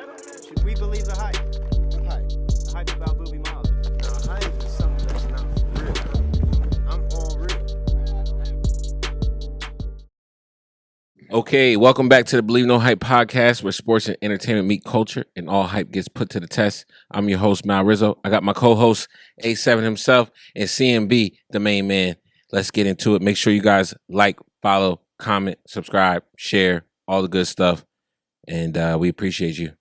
Should we believe the hype? What hype? The hype about Booby Miles. Now, hype is something that's not for real. I'm all real. Okay, welcome back to the Believe No Hype podcast, where sports and entertainment meet culture and all hype gets put to the test. I'm your host, Malrizzo. I got my co-host, A7 himself, and CMB, the main man. Let's get into it. Make sure you guys like, follow, comment, subscribe, share, all the good stuff. And we appreciate you.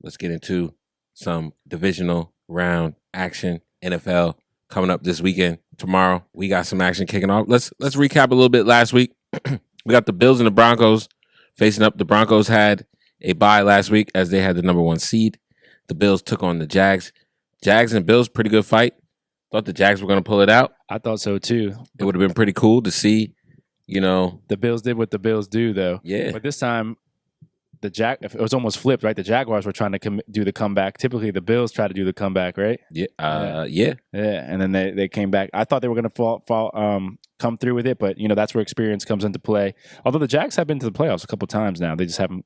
Let's get into some divisional round action. NFL coming up this weekend. Tomorrow, we got some action kicking off. Let's recap a little bit last week. We got the Bills and the Broncos facing up. The Broncos had a bye last week as they had the number 1 seed. The Bills took on the Jags. Jags and Bills, pretty good fight. Thought the Jags were going to pull it out. I thought so too. It would have been pretty cool to see, you know. The Bills did what the Bills do, though. Yeah. But this time, it was almost flipped, right? The Jaguars were trying to do the comeback. Typically, the Bills try to do the comeback, right? Yeah. Yeah. And then they came back. I thought they were going to come through with it, but that's where experience comes into play. Although the Jags have been to the playoffs a couple times now, they just haven't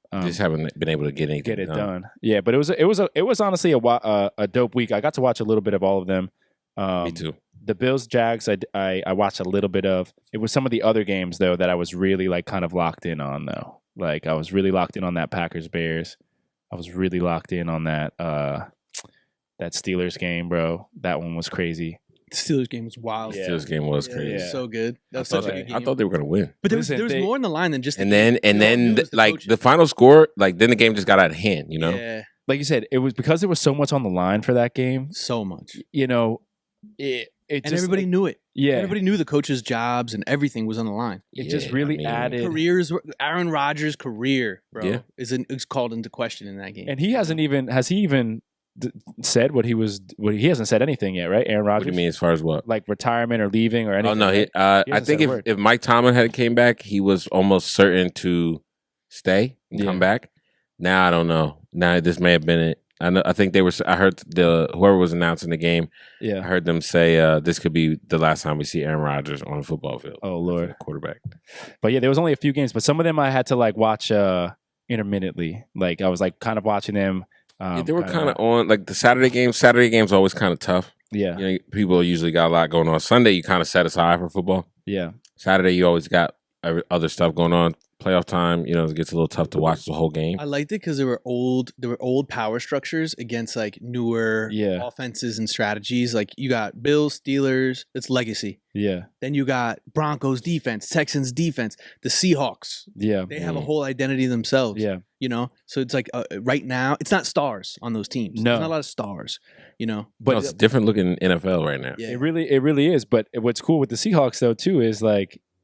been able to get it done. Yeah, but it was honestly a dope week. I got to watch a little bit of all of them. Me too. The Bills Jags I watched a little bit of. It was some of the other games though that I was really kind of locked in on though. Like I was really locked in on that Packers Bears. I was really locked in on that Steelers game, bro. That one was crazy. The Steelers game was wild. Yeah. Steelers game was crazy. It was so good. That was such a good game. I thought they were going to win. But there was more on the line than just. And then the final score, then the game just got out of hand. Yeah. Like you said, it was because there was so much on the line for that game. So much. And everybody knew it. Yeah. Everybody knew the coaches' jobs and everything was on the line. It just really added. Aaron Rodgers' career, bro, is called into question in that game. And has he even said what he hasn't said anything yet, right? Aaron Rodgers. What do you mean as far as what? Like retirement or leaving or anything? Oh, no. I think if Mike Tomlin had came back, he was almost certain to stay and come back. Now I don't know. Now this may have been it. I think they were. I heard whoever was announcing the game. Yeah, I heard them say this could be the last time we see Aaron Rodgers on a football field. Oh Lord, quarterback. But yeah, there was only a few games, but some of them I had to watch intermittently. Like I was kind of watching them. They were kind of on the Saturday games. Saturday games always kind of tough. Yeah, people usually got a lot going on. Sunday you kind of set aside for football. Yeah, Saturday you always got other stuff going on. Playoff time, it gets a little tough to watch the whole game. I liked it because there were old power structures against newer offenses and strategies. Like you got Bills, Steelers, it's legacy. Yeah. Then you got Broncos defense, Texans defense, the Seahawks. Yeah. They have a whole identity themselves. Yeah. So it's right now, it's not stars on those teams. No. There's not a lot of stars, But it's different looking NFL right now. Yeah. It really is. But what's cool with the Seahawks though too is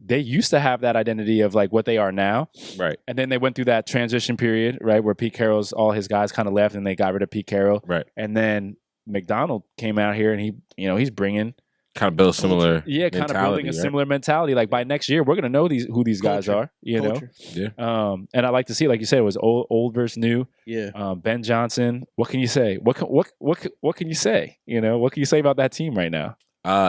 they used to have that identity of what they are now. Right. And then they went through that transition period, right, where Pete Carroll's, all his guys kind of left and they got rid of Pete Carroll. Right. And then McDonald came out here and he's bringing kind of build similar kind of building a similar mentality. Like by next year, we're going to know who these guys are, Culture. Yeah. And I like to see, like you said, it was old versus new. Yeah. Ben Johnson, what can you say? What can you say? What can you say about that team right now?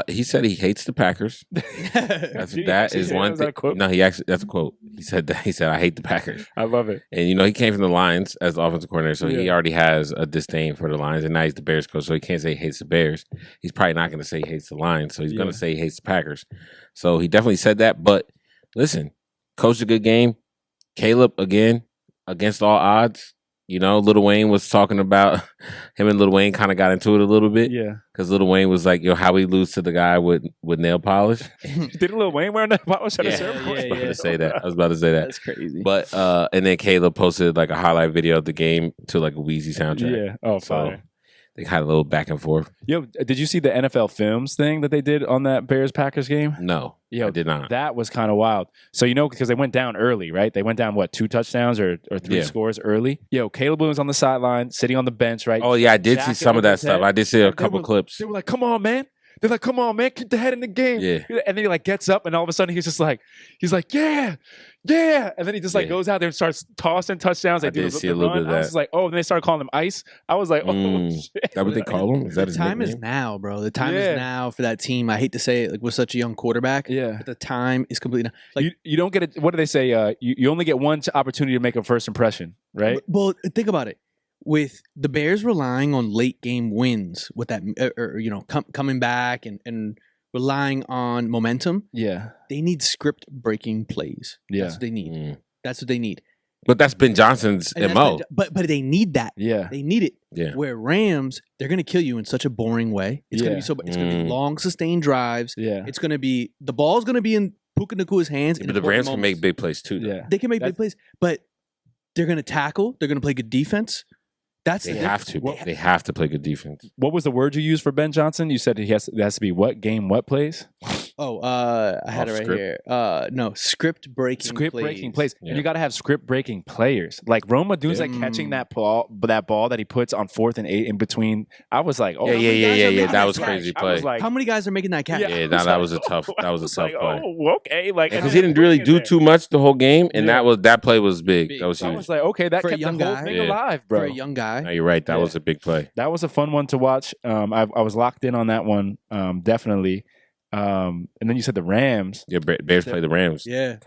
He said he hates the Packers. That is one thing. No, that's a quote. He said that. He said, "I hate the Packers." I love it. And he came from the Lions as the offensive coordinator, so he already has a disdain for the Lions. And now he's the Bears coach, so he can't say he hates the Bears. He's probably not going to say he hates the Lions, so he's going to say he hates the Packers. So he definitely said that. But listen, coached a good game. Caleb again against all odds. Lil Wayne was talking about him and Lil Wayne kind of got into it a little bit. Yeah. Because Lil Wayne was like, how we lose to the guy with nail polish. Didn't Lil Wayne wear nail polish at a certain point? I was about to say that. That's crazy. But, and then Caleb posted a highlight video of the game to a Wheezy soundtrack. Yeah. Oh, fire. So they had a little back and forth. Yo, did you see the NFL Films thing that they did on that Bears-Packers game? No, I did not. That was kind of wild. So, because they went down early, right? They went down, 2 touchdowns or 3 scores early? Yo, Caleb was on the sideline, sitting on the bench, right? Oh, yeah, I did see some of that stuff. I did see a couple clips. They were like, come on, man. They're like, come on, man, keep the head in the game. Yeah. And then he gets up and all of a sudden he's like, yeah. And then he just goes out there and starts tossing touchdowns. I did see a little bit of that. I was like, oh, and they started calling him Ice. I was like, oh, shit. Is that what they call him? Is that the time is now, bro. The time is now for that team. I hate to say it, with such a young quarterback. Yeah. But the time is completely now. You don't get it. What do they say? You only get one opportunity to make a first impression, right? Well, think about it. with the Bears relying on late game wins with that, coming back and relying on momentum, they need script breaking plays. Yeah. That's what they need. That's what they need. But that's Ben Johnson's MO. But they need that. Yeah. They need it. Yeah. Where Rams, they're gonna kill you in such a boring way. It's gonna be it's gonna be long sustained drives. Yeah. It's gonna be the ball's gonna be in Puka Nakua's hands. But the Rams can make big plays too. Though. Yeah. They can make big plays, but they're gonna tackle. They're gonna play good defense. They have to. They have to play good defense. What was the word you used for Ben Johnson? You said it has to be what game, what plays? Oh, I had it right here. No, script breaking plays. Yeah. And you got to have script breaking players. Like Rome Odunze catching that ball that he puts on 4th and 8 in between. I was like, oh yeah. That was crazy play. Like, how many guys are making that catch? Yeah, that was a tough. That was a tough play. Oh, okay, like because he didn't really do too much the whole game, and that play was big. That was huge. I was like, okay, that for kept the whole thing alive, bro. For a young guy, no, you're right. That was a big play. That was a fun one to watch. I was locked in on that one, definitely. And then you said the Rams. Yeah, Bears play the Rams. Yeah.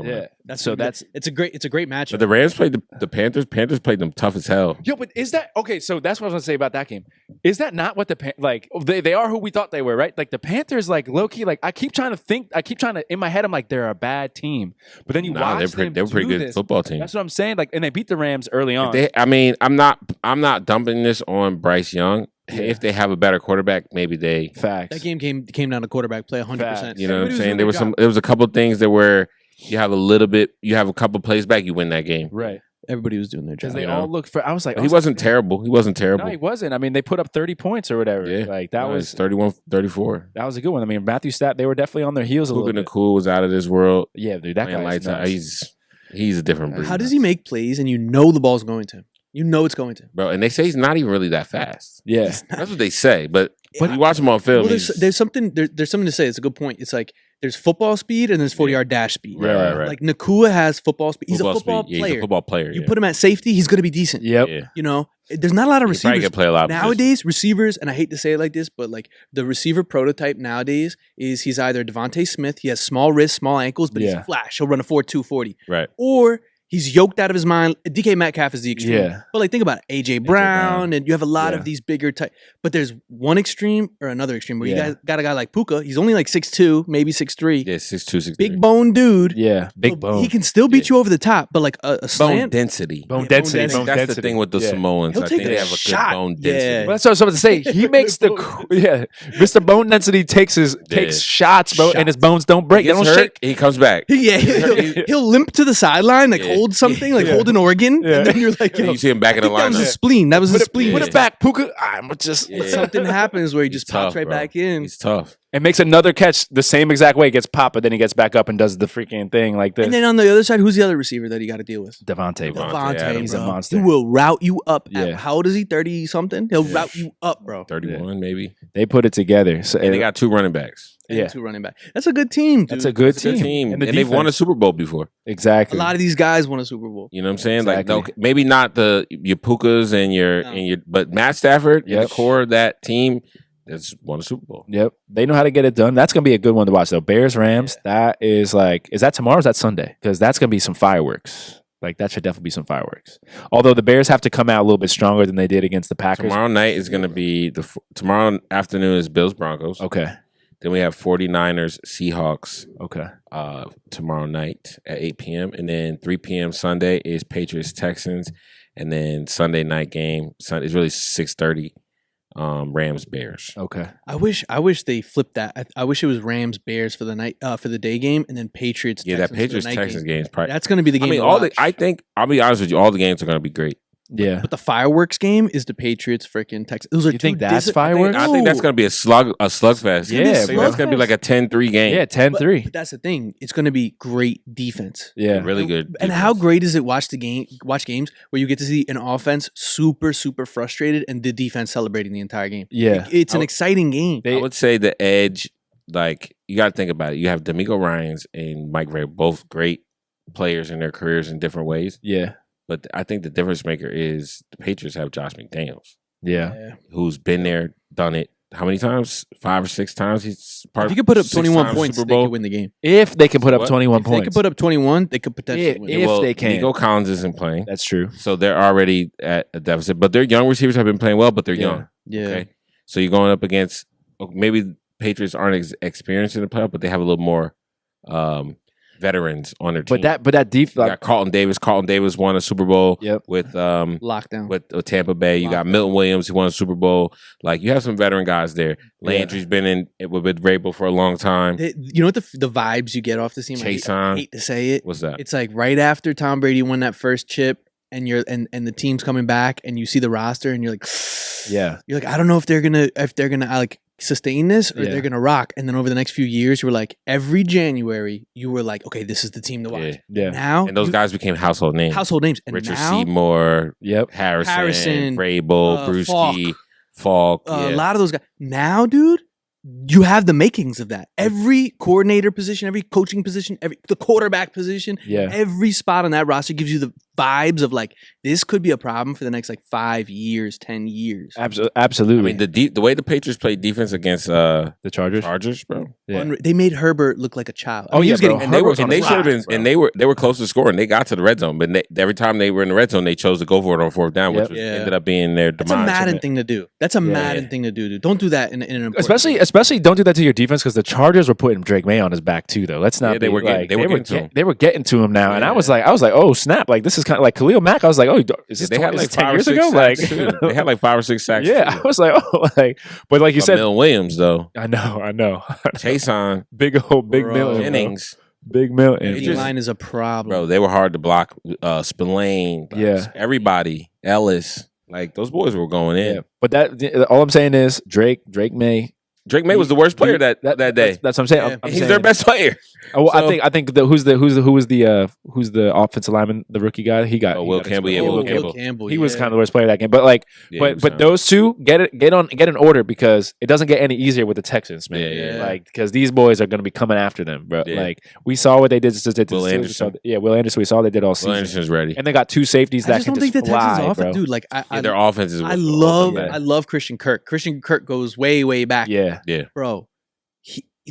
It's a great matchup. But the Rams played the Panthers. Panthers played them tough as hell. Yo, but is that okay? So that's what I was gonna say about that game. Is that not what they are who we thought they were, right? Like the Panthers, like low key, like I keep trying to in my head, I'm like they're a bad team, but then watch them. They're a pretty good football team. That's what I'm saying. Like, and they beat the Rams early on. I'm not dumping this on Bryce Young. Yeah. If they have a better quarterback, maybe they. Facts. That game came down to quarterback play 100%. You know what I'm saying? There was a couple of things that were you have a couple plays back, you win that game. Right. Everybody was doing their job. Because they all looked for. I was like, he wasn't terrible. He wasn't terrible. No, he wasn't. I mean, they put up 30 points or whatever. Yeah. Like that was 31-34. That was a good one. I mean, Matthew Stat, they were definitely on their heels a little bit. Cool was out of this world. Yeah, dude, that guy's nuts. He's a different breed. How does he make plays and you know the ball's going to him? You know it's going to. Bro, and they say he's not even really that fast. Yeah. That's what they say, but you watch him on film. Well, there's something to say. It's a good point. It's like there's football speed and there's 40-yard dash speed. Right. Like Nakua has football speed. He's a football player. He's a football player. You put him at safety, he's going to be decent. Yep. Yeah. You know, there's not a lot of receivers. He play a lot nowadays, receivers, and I hate to say it like this, but like the receiver prototype nowadays is he's either Devontae Smith, he has small wrists, small ankles, but he's flash. He'll run a 4.2 40. Right. Or he's yoked out of his mind. DK Metcalf is the extreme. Yeah. But like think about it. AJ Brown, and you have a lot of these bigger type. But there's one extreme or another extreme where you guys got a guy like Puka. He's only like 6'2", maybe 6'3". Yeah, 6'2", 6'3". Big bone dude. Yeah, big bone. He can still beat you over the top, but like a slant. Bone density. Bone density. That's the thing with the Samoans. He'll I think take they a have a shot. good bone density. Yeah. Well, that's what I was about to say. He makes Mr. Bone Density takes shots, bro, and his bones don't break. They don't shake. He comes back. Yeah, he'll limp to the sideline, like hold something, like hold an organ, and then you're like, you see him back in the that was lineup. a spleen. That was a spleen. Put it back, Puka. I'm just something happens where he just pops right back in. He's tough. And makes another catch the same exact way. Gets popped, but then he gets back up and does the freaking thing like this. And then on the other side, who's the other receiver that you got to deal with? Devontae. He's a bro. monster. He will route you up. Yeah. How old is he? 30 something. He'll route you up, bro. 31 maybe. They put it together. So, and they got 2 running backs. And 2 running back. That's a good team, dude. That's a good team. And they've won a Super Bowl before. Exactly. A lot of these guys won a Super Bowl. You know what I'm saying? Exactly. Like maybe not your Pukas and your but Matt Stafford and the core of that team that's won a Super Bowl. Yep. They know how to get it done. That's going to be a good one to watch though. Bears, Rams, that is like, is that tomorrow or is that Sunday? Because that's going to be some fireworks. Like that should definitely be some fireworks. Although the Bears have to come out a little bit stronger than they did against the Packers. Tomorrow night is going to be tomorrow afternoon is Bills Broncos. Okay. Then we have 49ers Seahawks. Okay. Tomorrow night at 8 p.m. And then 3 p.m. Sunday is Patriots Texans. And then Sunday night game is really 6:30. Rams Bears. Okay. I wish they flipped that. I wish it was Rams Bears for the night for the day game, and then Patriots. Yeah, Texans that Patriots Texans game is probably that's going to be the game. I mean, I think I'll be honest with you, all the games are going to be great. Yeah, but the fireworks game is the Patriots freaking Texans. Those are you think that's fireworks? I think that's going to be a slugfest. Yeah, that's going to be like a 10-3 game. Yeah, 10-3. But that's the thing. It's going to be great defense. Yeah, really good. And defense. how great is it watch games where you get to see an offense super frustrated and the defense celebrating the entire game. Yeah, it's an exciting game. I would say the edge. Like you got to think about it. You have D'Amico Ryans and Mike Vrabel, both great players in their careers in different ways. Yeah. But I think the difference maker is the Patriots have Josh McDaniels. Yeah. Who's been there, done it, how many times? 5 or 6 times. He's part. If you could put up 6 21 times points, Super they Bowl. could win the game. If they can put up What? 21 If they points. could put up 21, they could potentially win. If they can. Nico Collins isn't playing. That's true. So they're already at a deficit. But their young receivers have been playing well, but they're young. Yeah. Okay. So you're going up against maybe Patriots aren't experienced in the playoff, but they have a little more veterans on their team. But that deep, you got Carlton Davis. Carlton Davis won a Super Bowl with lockdown with Tampa Bay. You got Milton Williams who won a Super Bowl. Like you have some veteran guys there. Landry's been in with Vrabel for a long time. You know what the vibes you get off the team? I hate to say it. What's that? It's like right after Tom Brady won that first chip, and and the team's coming back, and you see the roster, and you're like, you're like, I don't know if they're gonna like sustain this or they're gonna rock. And then over the next few years, you were like, every January, you were like, okay, this is the team to watch. Yeah. Now, and those guys became household names. And Richard now, Seymour, Harrison, Vrabel, Brewski, Falk. A lot of those guys. Now, dude, you have the makings of that. Every coordinator position, every coaching position, the quarterback position, every spot on that roster gives you the vibes of like, this could be a problem for the next like 5 years, 10 years. Absolutely. I mean, the way the Patriots played defense against the Chargers, bro. Yeah. They made Herbert look like a child. Oh, he was getting and they were close to scoring. They got to the red zone, but every time they were in the red zone, they chose to go for it on 4th down, which ended up being their demise. That's a Madden thing to do. That's a Madden thing to do, dude. Don't do that in an important especially don't do that to your defense because the Chargers were putting Drake May on his back too, though. Let's not. They were getting to him now, and I was like, oh snap! Like this is kind of like Khalil Mack. I was like, oh, is this they had like 10 5 or years 6 ago? Like they had like 5 or 6 sacks. Yeah, I was like, oh, like, but like you said, Milton Williams though. I know. Chase on big Milton innings. Big Milton. The line is a problem, bro. They were hard to block. Spillane, everybody, Ellis, like those boys were going in. Yeah. But all I'm saying is Drake May. Drake May was the worst player that day. That's what I'm saying. Yeah. He's their best player. Oh, well, so, I think who's the offensive lineman, the rookie guy? Will Campbell. Will Campbell. He was kind of the worst player that game. But like, but those two get in order because it doesn't get any easier with the Texans, man. Yeah. Like because these boys are going to be coming after them, bro. Yeah. Like we saw what they did. Will Anderson. Will Anderson. We saw what they did all season. Will Anderson's ready, and they got 2 safeties that can just fly, Texans bro. Dude, like their offense is. I love Christian Kirk. Christian Kirk goes way back. Yeah, bro.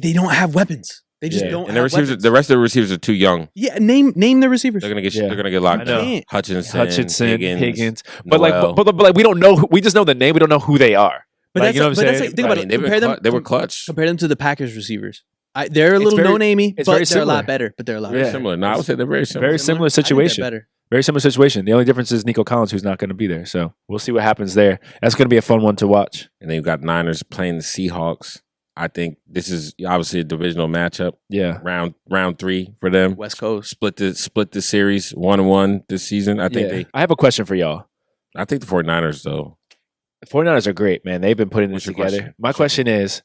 They don't have weapons. They just don't. And have weapons. the rest of the receivers are too young. Yeah, name the receivers. They're gonna get locked up. Hutchinson, Higgins. But like we don't know. We just know the name. We don't know who they are. But like, you know what I'm saying? Think about it. They were clutch. Compare them to the Packers receivers. They're a little no-namey, but they're a lot better. Very similar. No, I would say they're very similar. Very similar situation. Very similar situation. The only difference is Nico Collins, who's not going to be there. So we'll see what happens there. That's going to be a fun one to watch. And then you've got Niners playing the Seahawks. I think this is obviously a divisional matchup. Yeah, round 3 for them. West Coast split the series 1-1 this season. I think I have a question for y'all. I think the 49ers though. The 49ers are great, man. They've been putting this together. My question is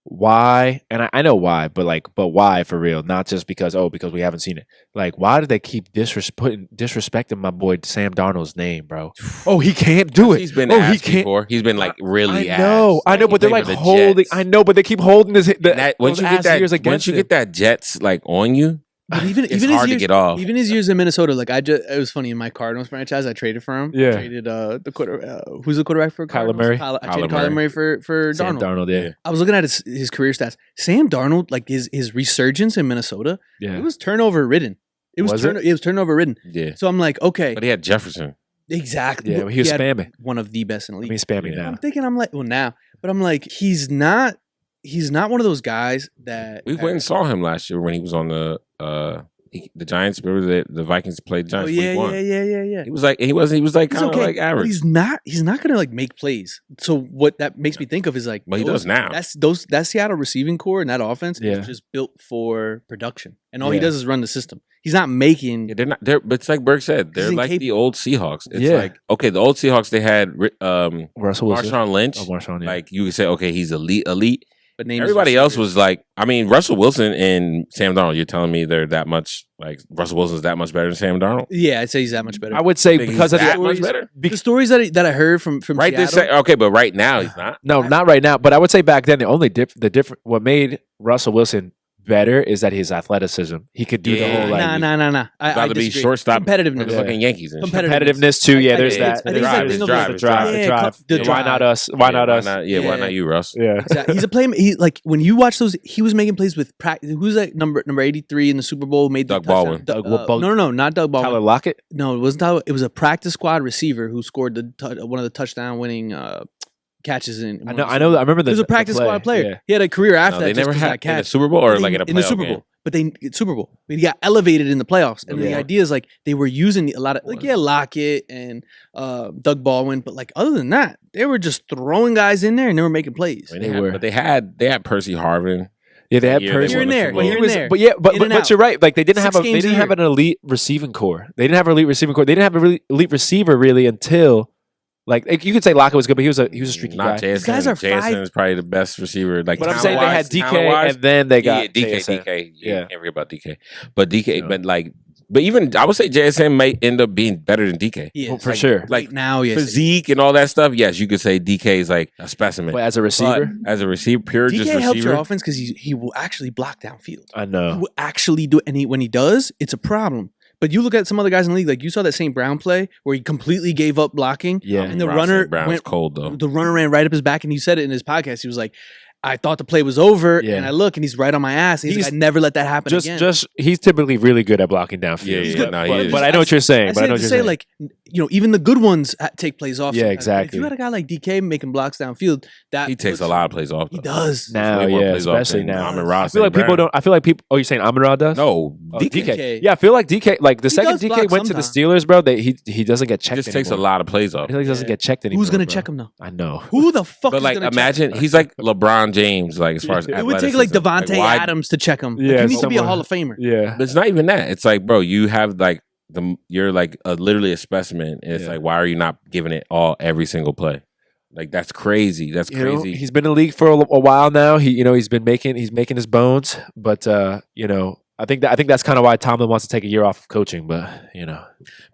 why? And I know why, but why for real? Not just because we haven't seen it. Like, why do they keep disrespecting my boy Sam Darnold's name, bro? Oh, he can't do it. He's been asked before. He's been like really asked. I know, but they're like holding. Jets. I know, but they keep holding once you get that Jets like on you. But even it's hard to get off. Even his years in Minnesota, like it was funny in my Cardinals franchise. I traded for him. Yeah, I traded who's the quarterback for Kyler Murray. I traded Kyler Murray for Sam Darnold. Yeah, I was looking at his career stats. Sam Darnold, like his resurgence in Minnesota, it was turnover ridden. It was turnover ridden. Yeah. So I'm like, okay, but he had Jefferson. Exactly. Yeah, he was spamming. One of the best in the league. He's spamming now. I'm thinking, but I'm like, he's not one of those guys that we went and saw him last year when he was on the Giants. Remember the Vikings played the Giants. Yeah. He was like kind of like average. He's not gonna like make plays. So what that makes me think of is like, well, he does now. That Seattle receiving core and that offense is just built for production, and all he does is run the system. He's not making. Yeah, they're not. But it's like Berg said, they're like the old Seahawks. It's like, okay, the old Seahawks, they had Russell Wilson. Marshawn Lynch. Oh, Marshawn, yeah. Like you could say, okay, he's elite. But everybody else was like, I mean, Russell Wilson and Sam Darnold. You're telling me they're that much like Russell Wilson's that much better than Sam Darnold? Yeah, I'd say he's that much better. I would say because of that much better. The stories that I heard from right Seattle, okay, but right now he's not. No, not right now. But I would say back then the different what made Russell Wilson better is that his athleticism. He could do the whole like Nah. I About to be disagree. shortstop for Competitiveness. the fucking Yankees and shit. competitiveness too. Yeah, there's I that. think it's that thing of drive. The drive. Why not us? Why not us? Why not you, Russ? Yeah. Exactly. He's a player. He like when you watch those, he was making plays with practice. Who's that number 83 in the Super Bowl? Made Doug the touchdown? Baldwin. No, not Doug Baldwin. Tyler Lockett. No, it wasn't Tyler. It was a practice squad receiver who scored one of the touchdown winning catches in. I know. I remember He was a practice squad player. Yeah. He had a career after that. They never just 'cause had that catch. in the Super Bowl or like in a in the playoff Super game? Bowl. But it's Super Bowl. But he got elevated in the playoffs. And the Yeah. idea is like they were using a lot of Lockett and Doug Baldwin, but like other than that, they were just throwing guys in there and they were making plays. I mean, but they had Percy Harvin. Yeah, they had Here Percy. and there, But he here and was- there. But you're right. Like they didn't 6 have they games a didn't have year. an elite receiving core. They didn't have an elite receiving core. They didn't have a really elite receiver really until like you could say Lockett was good, but he was a streaky guy. Not JSN. guys are JSN five- is probably the best receiver. Like, But I'm saying they had DK talent-wise, and then they got JSN. DK. Yeah. Can't forget about DK. But DK, but even I would say JSN might end up being better than DK. Yeah, For sure. Like now, yes. Physique and all that stuff. Yes, you could say DK is like a specimen. But as a receiver, But as a receiver, pure DK just helps your receiver. offense because he will actually block downfield. I He know. will actually do it, and when he does, it's a problem. But you look at some other guys in the league, like you saw that St. Brown play where he completely gave up blocking. Yeah. And the Ross runner St. Brown's went cold though. The runner ran right up his back, and he said it in his podcast. He was like, I thought the play was over, Yeah. and I look, and he's right on my ass. And he's like, I never let that happen again. He's typically really good at blocking downfield. Yeah, He's good. no, he is. But I know what you're saying. I But I say know it what to you're say, saying. like, even the good ones take plays off. Yeah, sometimes. But exactly. If you had a guy like DK making blocks downfield, that He takes a lot of plays off. He though. does. now, way more yeah, plays off especially than now. Amon I Ross feel like St. people Brown. don't. I feel like people. Oh, you're saying Amon-Ra does? No, Oh, DK. Yeah, I feel like DK. Like the second does DK block went to the sometimes. Steelers, bro. He doesn't get He checked. just takes a anymore. lot of plays I off. feel like he doesn't get checked anymore. Who's gonna bro. check him though? I know. Who the fuck But is like, gonna imagine check him? he's like LeBron James, like as far as It would take like athleticism. Devontae why- Adams to check him. Like, Yeah, he needs to be a someone- Hall of Famer. Yeah. But it's not even that. It's like, bro, you have like you're like literally a specimen, and it's Yeah. like, why are you not giving it all every single play? Like that's crazy. That's You know, crazy. he's been in the league for a while now. He's making his bones, but I think that's kind of why Tomlin wants to take a year off of coaching. But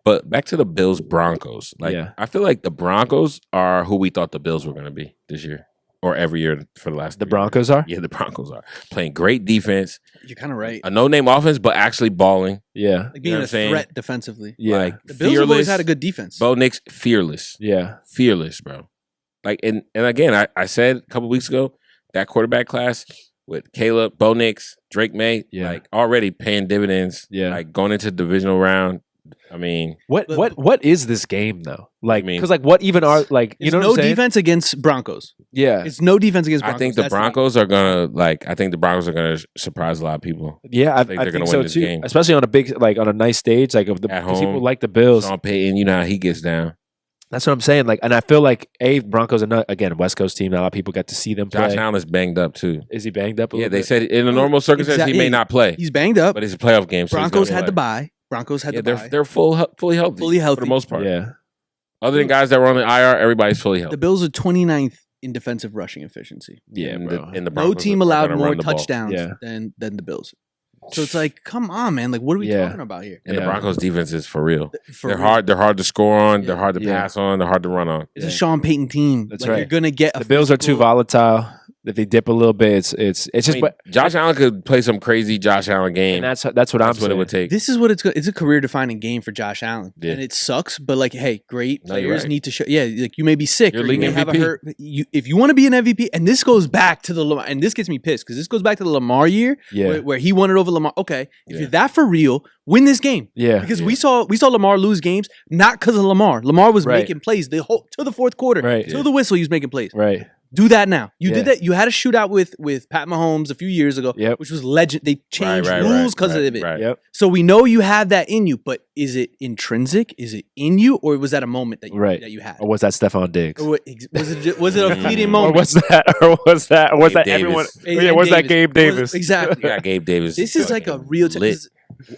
But back to the Bills Broncos. Like Yeah. I feel like the Broncos are who we thought the Bills were going to be this year or every year for the last. the 3 Broncos years. are. Yeah, the Broncos are playing great defense, You're kind of right. a no-name offense, but actually balling. Yeah, Like You being know what a I'm saying? threat defensively. yeah, Like The Bills have always fearless. had a good defense. Bo Nix, fearless. yeah. Fearless, bro. Like and again, I said a couple weeks ago that quarterback class with Caleb, Bo Nix, Drake May, Yeah. like already paying dividends. Yeah. Like going into the divisional round. I mean, What is this game though? Like, I mean- because like what even are like you It's know what no I'm saying? defense against Broncos. Yeah, It's no defense against I Broncos. think the That's thing. Broncos are gonna like. I think the Broncos are gonna surprise a lot of people. yeah. I think they're gonna so win this too. game. Especially on a big like on a nice stage like of the At because people home. like the Bills. Sean Payton, you know how he gets down. That's what I'm saying. Like, and I feel like Broncos are not again a West Coast team. Not a lot of people get to see them play. Josh Allen is banged up too. Is he banged up? A Yeah, little they bit? said in a normal circumstance he may Exactly. not play, He's banged up. but it's a playoff game. So he's Broncos gonna had the play. bye. Broncos had Yeah, the bye. they're fully healthy, Fully healthy. for the most part. Yeah, Other than guys that were on the IR, everybody's fully healthy. The Bills are 29th in defensive rushing efficiency. yeah, and bro. the No Broncos team are allowed gonna more run the ball. touchdowns Yeah. than the Bills. So it's like, come on, man. Like, what are we Yeah. talking about here? And Yeah. the Broncos defense is for real. For They're real. hard. They're hard to score on. Yeah. They're hard to Yeah. pass on. They're hard to run on. It's a Sean Payton team. That's Like, right. You're gonna get a The Bills are too physical- volatile. If they dip a little bit, it's I just. mean, But Josh Allen could play some crazy Josh Allen game. and that's what I'm That's what saying. it would take. This is what it's a career defining game for Josh Allen. Yeah. And it sucks, but like, hey, great No, you're players right. need to show. Yeah, like you may be sick You're or you league may have a MVP. hurt. If you want to be an MVP, and this goes back to the Lamar, and this gets me pissed because this goes back to the Lamar year Yeah, where he won it over Lamar. Okay, if Yeah. you're that for real, win this game. yeah, Because we saw Lamar lose games not because of Lamar. Lamar was Right. making plays the whole to the fourth quarter, Right. to the whistle. He was making plays. right. Do that now. You Yeah. did that. You had a shootout with Pat Mahomes a few years ago, Yep. which was legend. They changed Right, rules because right, of it. right. Yep. So we know you have that in you, but is it intrinsic? Is it in you, or was that a moment that you Right. that you had? Or was that Stephon Diggs? Or was it a fleeting Or moment? was that was that Gabe that Davis. everyone? And Yeah, was that Davis. Gabe Davis? Exactly. You got Gabe Davis. This is like a real. lit.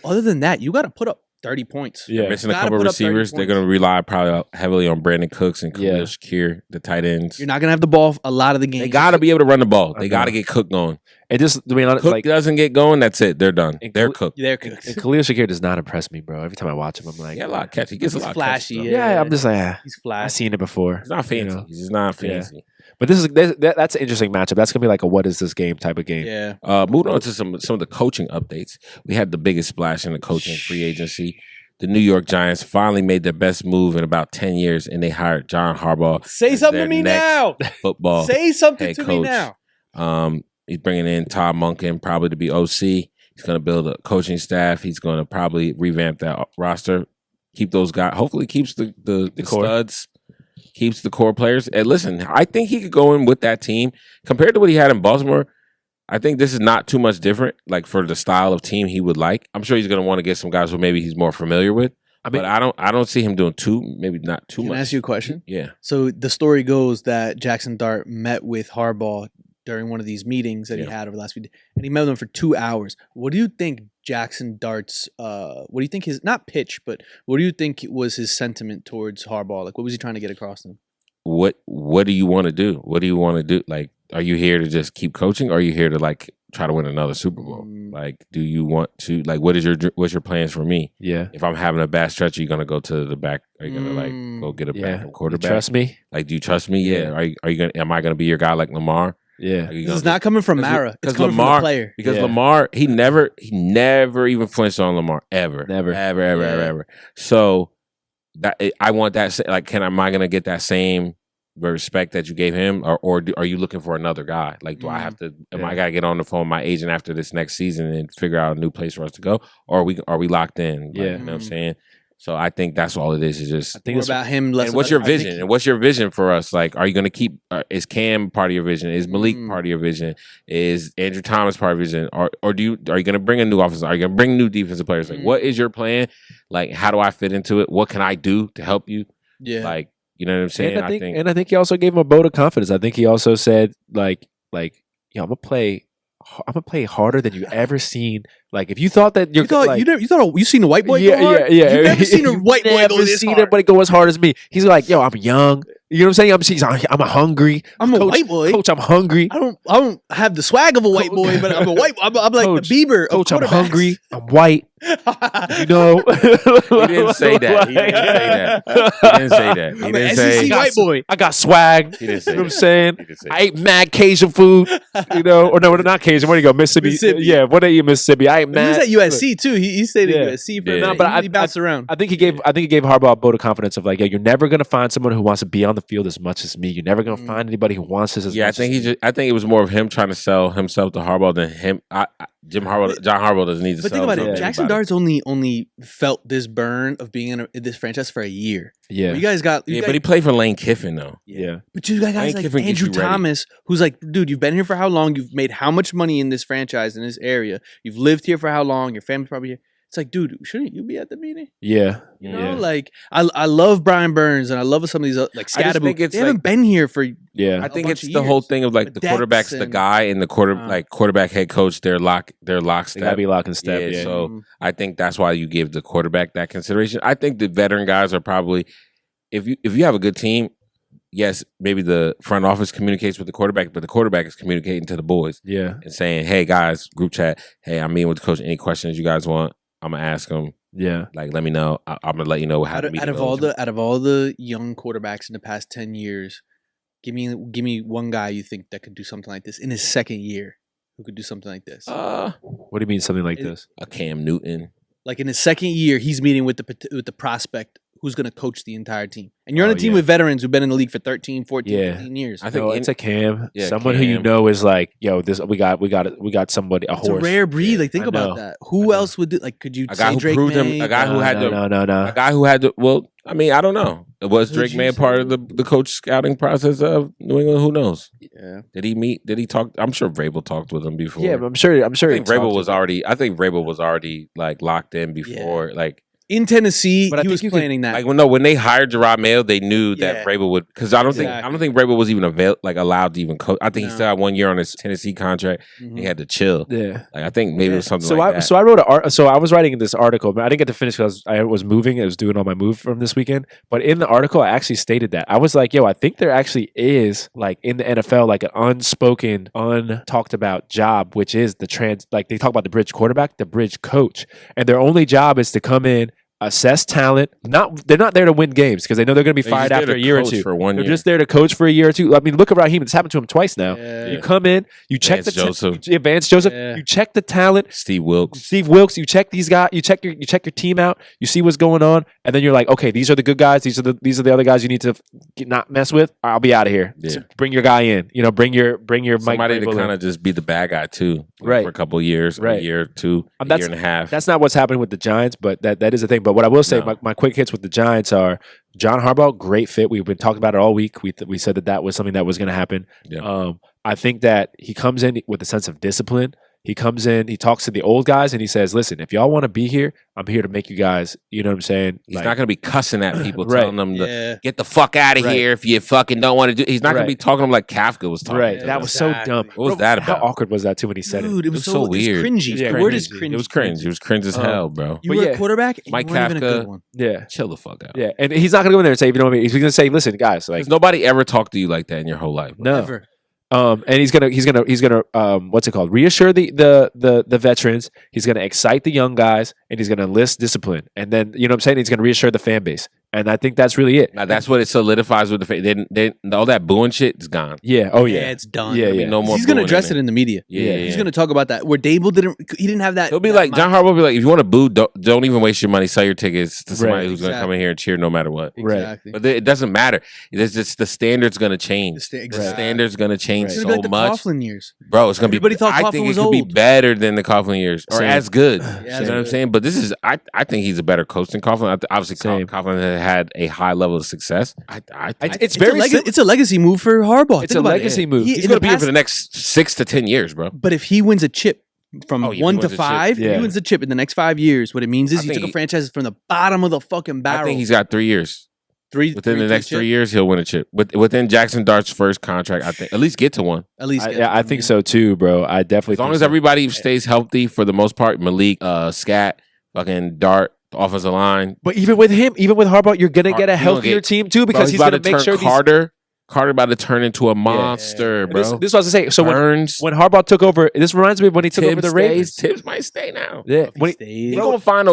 Other than that, you got to put up 30 points. Yeah, Missing a Gotta couple put up 30 receivers. They're points. going to rely probably heavily on Brandon Cooks and Khalil Yeah. Shakir, the tight ends. You're not gonna have the ball a lot of the game. They got to be able to run the ball. I They got to know. get Cook going. It just, I mean, Cook like, doesn't get going, that's it. They're done. And They're Khalil- cooked. They're cooked. and Khalil Shakir does not impress me, bro. Every time I watch him, I'm like, Yeah, a lot of catch. He gets a He's lot flashy, of catches. yeah. I'm just like, He's I've flashy. seen it before. He's not fancy. You know? He's just not fancy. But that's an interesting matchup. That's gonna be like a what is this game type of game. Yeah. Moving on to some of the coaching updates. We had the biggest splash in the coaching free agency. The New York Giants finally made their best move in about 10 years, and they hired John Harbaugh. Say as something their to me next now. Football. Say something head to me coach. now. He's bringing in Todd Monken probably to be OC. He's going to build a coaching staff. He's going to probably revamp that roster, keep those guys. Hopefully, keeps the core. studs, keeps the core players. And listen, I think he could go in with that team compared to what he had in Baltimore. I think this is not too much different, like for the style of team he would like. I'm sure he's going to want to get some guys who maybe he's more familiar with. I mean, but I don't see him doing maybe not too Can much. I ask you a question? Yeah. So the story goes that Jackson Dart met with Harbaugh during one of these meetings that he Yeah. had over the last few days, and he met with him for 2 hours. What do you think Jackson Dart's what do you think his, not pitch, but what do you think was his sentiment towards Harbaugh? Like, what was he trying to get across to him? What do you want to do? What do you want to do? Like, are you here to just keep coaching, or are you here to like try to win another Super Bowl? Like, do you want to like what's your plans for me? yeah. If I'm having a bad stretch, are you gonna go to the back? Are you gonna like go get a backup You quarterback? trust me? Like, do you trust me? Yeah. Yeah. Are you gonna? Am I gonna be your guy like Lamar? Yeah. Are you This gonna is not coming from 'cause Mara. It's because coming from Lamar- the player. because Yeah. Lamar he never even flinched on Lamar ever, Never. ever. So that I want that. Like, am I gonna get that same respect that you gave him, or are you looking for another guy? Like, do I have to? Am I gotta get on the phone with my agent after this next season and figure out a new place for us to go, or are we locked in? Like, Yeah. you know what I'm saying. So I think that's all it is. Is just. I think More it's about him. Less And what's about- your I think vision? he- And what's your vision for us? Like, are you going to keep? Is Cam part of your vision? Is Malik part of your vision? Is Andrew Thomas part of your vision? Or are you going to bring a new offense? Are you going to bring new defensive players? Like, what is your plan? Like, how do I fit into it? What can I do to help you? Yeah. Like, you know what I'm saying? And I think he also gave him a vote of confidence. I think he also said like, yo, I'm gonna play harder than you ever seen. Like, if you thought that you thought like, you seen a white boy go hard? yeah. You've never seen a white boy Never go this seen hard. anybody go as hard as me. He's like, yo, I'm young. You know what I'm saying? I'm hungry. I'm a Coach, white boy. Coach, I'm hungry. I don't have the swag of a white boy, but I'm a white. I'm like Coach, the Bieber. Coach, of I'm hungry. I'm white. quarterbacks. You know, He didn't say that. He didn't say that. He I'm didn't an say. SEC white boy. I got swag. He didn't say You know what I'm that. saying? He didn't say I ate mad Cajun food, you know, or no, not Cajun. Where do you go? Mississippi. Mississippi. Yeah, what do you Mississippi? I ate He mad. was at USC too. He stayed Yeah. at USC for Yeah. a No, minute. but He bounced around. I think he gave Harbaugh a vote of confidence of like, yeah, you're never gonna find someone who wants to be on the field as much as me. You're never gonna find anybody who wants this as Yeah, I much. think as me. I think it was more of him trying to sell himself to Harbaugh than him. John Harbaugh doesn't need to But sell. think about himself it. to Jackson anybody. Dart's only felt this burn of being in this franchise for a year. Yeah, You guys got Yeah, but he played for Lane Kiffin though. yeah. But you got guys Lane like Kiffin gets Andrew you ready. Thomas, who's like, dude, you've been here for how long? You've made how much money in this franchise, in this area? You've lived here for how long? Your family's probably here. It's like, dude, shouldn't you be at the meeting? Yeah, You know, yeah. like I love Brian Burns and I love some of these like I just think Scatterbo. it's They haven't like- been here for yeah. I think bunch it's of the whole years. thing of like But the quarterback's Dex the and- guy and the quarterback head coach. They're They lockstep. gotta be lock and step. Yeah, Yeah, so I think that's why you give the quarterback that consideration. I think the veteran guys are probably if you have a good team, yes, maybe the front office communicates with the quarterback, but the quarterback is communicating to the boys yeah, and saying, "Hey guys, group chat. Hey, I'm meeting with the coach. Any questions you guys want, I'm gonna ask them. yeah. Like, let me know. I'm gonna let you know how out the of, meeting out of goes." all the young quarterbacks in the past 10 years, give me one guy you think that could do something like this in his second year. Who could do something like this? What do you mean something like this? A Cam Newton. Like in his second year, he's meeting with the prospect who's going to coach the entire team. And you're on Oh, a team yeah. with veterans who've been in the league for 13, 14, Yeah. 15 years. I think No, it's a Cam. Yeah, Someone who you Cam. know is like, yo, this we got somebody a It's a horse. rare breed. Like think I about know. that. Who else would do? Like, could you A say guy who Drake proved him. May? A guy who had to. no. A guy who had to. Well, I mean, I don't know. Was Who'd Drake you May a say? part of the coach scouting process of New England? Who knows? Yeah. Did he meet? Did he talk? I'm sure Vrabel talked with him before. Yeah, but I'm sure. I think Vrabel was already. I think Vrabel was already like locked in before. Like in Tennessee, But I he think was you can- planning that. Like when they hired Gerard Mayo, they knew that Vrabel would, because I don't think Vrabel was even allowed to even coach. I think he still had 1 year on his Tennessee contract. He had to chill. Yeah. Like I think maybe it was something So like I that. so I wrote I was writing this article, but I didn't get to finish because I was moving. I was doing all my move from this weekend. But in the article, I actually stated that I was like, "Yo, I think there actually is like in the NFL like an unspoken, untalked about job, which is like they talk about the bridge quarterback, the bridge coach, and their only job is to come in." Assess talent. They're not there to win games because they know they're going to be fired after a year or two. For 1 year. They're just there to coach for a year or two. I mean, look at Raheem. It's happened to him twice now. Yeah. You come in, you check Vance Joseph. Vance Joseph. Yeah. You check the talent. Steve Wilkes. You check these guys. You check your team out. You see what's going on, and then you're like, okay, these are the good guys. These are the other guys you need to not mess with. I'll be out of here. Yeah. So bring your guy in. Bring your Somebody Mike to Vrabel kind in. of just be the bad guy too, Right. For a couple of years, Right. a year or two, a year and a half. That's not what's happening with the Giants, but that is the thing. But what I will say, my quick hits with the Giants are John Harbaugh, great fit. We've been talking about it all week. We said that was something that was going to happen. Yeah. I think that he comes in with a sense of discipline. He comes in, he talks to the old guys, and he says, listen, if y'all want to be here, I'm here to make you guys, you know what I'm saying? He's not going to be cussing at people, Right. telling them to get the fuck out of here if you fucking don't want to do. He's not going to be talking to them like Kafka was talking. Right. to them. That was so dumb. What was that about? How awkward was that too when he said Dude, it? it was so weird. cringy. Yeah, The word is cringy. cringy. It was cringe. It was cringe as hell, bro. You But were yeah. a quarterback, and Mike you weren't even a Kafka. good one. Yeah. Chill the fuck out. Yeah. And he's not going to go in there and say, you know what I mean? He's going to say, listen, guys, like, Because nobody ever talked to you like that in your whole life. no. Ever. And he's gonna what's it called? Reassure the veterans. He's gonna excite the young guys, and he's gonna enlist discipline. And then you know what I'm saying? He's gonna reassure the fan base. And I think that's really it. Now that's what it solidifies with the fan. Then all that booing shit is gone. Yeah. Oh yeah. Yeah, it's done. Yeah, I mean, yeah. No more. He's gonna booing address in it in the media. Yeah, He's gonna talk about that. Where Dable he didn't have that. He'll be that like John mindset. Harbaugh will be like, if you want to boo, don't even waste your money. Sell your tickets to somebody Right, who's going to come in here and cheer no matter what. Right. Exactly. But it doesn't matter. It's just the standard's going to change. The The standard's going to change It's so gonna be like the much, Coughlin years. bro. It's going to be. Everybody thought I Coughlin think it was could be old. better than the Coughlin years, or Same. as good. Yeah, You know what I'm saying? But this is. I think he's a better coach than Coughlin. Obviously, Same. Coughlin had a high level of success. I think It's very It's a legacy move for Harbaugh. It's Think a about it. legacy move. he's in going to the be here past- for the next 6 to 10 years, bro. But if he wins a chip from Oh, yeah, if 1 he to wins a chip, 5, if yeah. he wins the chip in the next 5 years, what it means is I he think took a franchise from the bottom of the fucking barrel. I think he's got 3 years. Within the next 3 chip? years, he'll win a chip. Within Jackson Dart's first contract, I think at least get to one. At least, I think so too, bro. I definitely. As long think as so. everybody stays healthy for the most part, Malik, Scat, fucking Dart, the offensive line. But even with Harbaugh, you're gonna get a He gonna healthier get- team too Bro, because he's about gonna to make turn sure these. Carter about to turn into a monster, bro. This is what I was gonna say. So Burns, when Harbaugh took over, this reminds me of when he took over the Ravens. Tibbs might stay now. Yeah, when He gonna find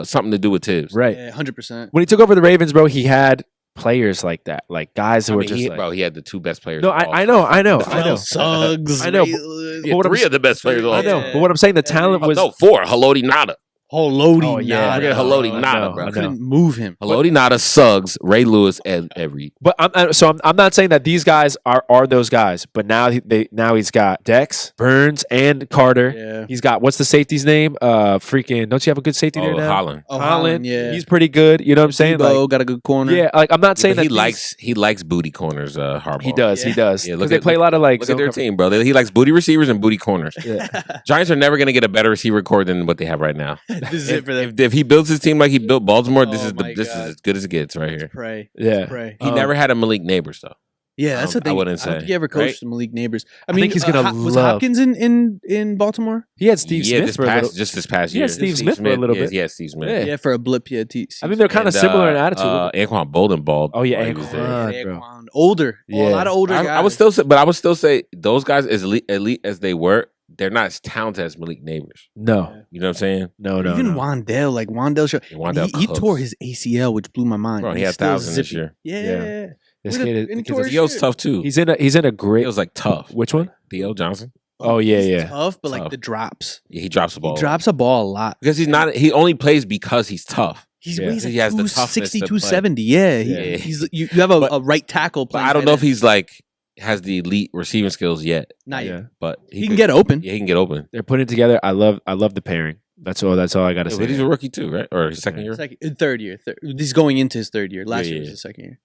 something to do with Tibbs. right. Yeah, 100%. When he took over the Ravens, bro, he had players like that, like guys who were just like, bro, he had the 2 best players. no, of all I time. know. Suggs. I know, Raylan. He had what I'm 3 of the best players. Of all I know, time. but what I'm saying, the talent was. No, 4. Haloti Nada. Haloti. Oh, yeah. Look at Haloti I Nada, know, bro. I I know. couldn't move him. Haloti Nada, Suggs, Ray Lewis, and every. But I'm not saying that these guys are those guys. But now he's got Dex, Burns, and Carter. Yeah. He's got what's the safety's name? Freaking! Don't you have a good safety there now? Holland. Oh, Holland. yeah. He's pretty good. You know what I'm saying? Debo Like, got a good corner. yeah, like I'm not saying But that he likes booty corners. Harbaugh. He does. He Yeah. does. Yeah, Because they play a lot of like. Look at their zone team, bro. He likes booty receivers and booty corners. Yeah. Giants are never going to get a better receiver core than what they have right now. This is it for them. If he builds his team like he built Baltimore, this Oh is my this is God. as good as it gets right here. Pray. Yeah. Pray. He never had a Malik Neighbors though. Yeah, that's the I thing. wouldn't I don't say, think he ever coached right? Malik Neighbors. I think he's gonna was love- Hopkins in Baltimore? He had Steve yeah, Smith this for a little. just this past He year. had Steve Smith for a little bit. Yeah, Steve Smith. Yeah. Yeah, for a blip. Yeah, I mean, they're kind of similar in attitude. Anquan Bolden balled. Oh, yeah, while he was there. Anquan. bro. Anquan. Older. Yeah. A lot of older guys. I would still say, but I would still say those guys, as elite as they were, they're not as talented as Malik Neighbors. No, You know what I'm saying? no. Even Wandale, like Wandale, he cooks. tore his ACL, which blew my mind. Bro, he He's had still 1,000 this zippy. year. Yeah. This Look at- kid and he is. tore his Theo's shit. tough too. He's in a great. Theo's like tough. Which one? Theo Johnson. Oh, yeah, He's yeah. tough, but like Tough. the drops. Yeah, he drops the ball. He drops a ball a lot. because he's not. He only plays because he's tough. He's Yeah. weighs like He has the 260, toughness to play. 270. Yeah, Yeah. he's you have a, But- a right tackle But playing. I don't tight know if end. he's like has the elite receiving skills yet. Not yet. Yeah. But He can get open. Yeah, he can get open. They're putting it together. I love the pairing. That's all I got to Yeah, say. but he's a rookie too, right? Or his second year. Third year. He's going into his third year. Last Yeah, year was yeah. his second year.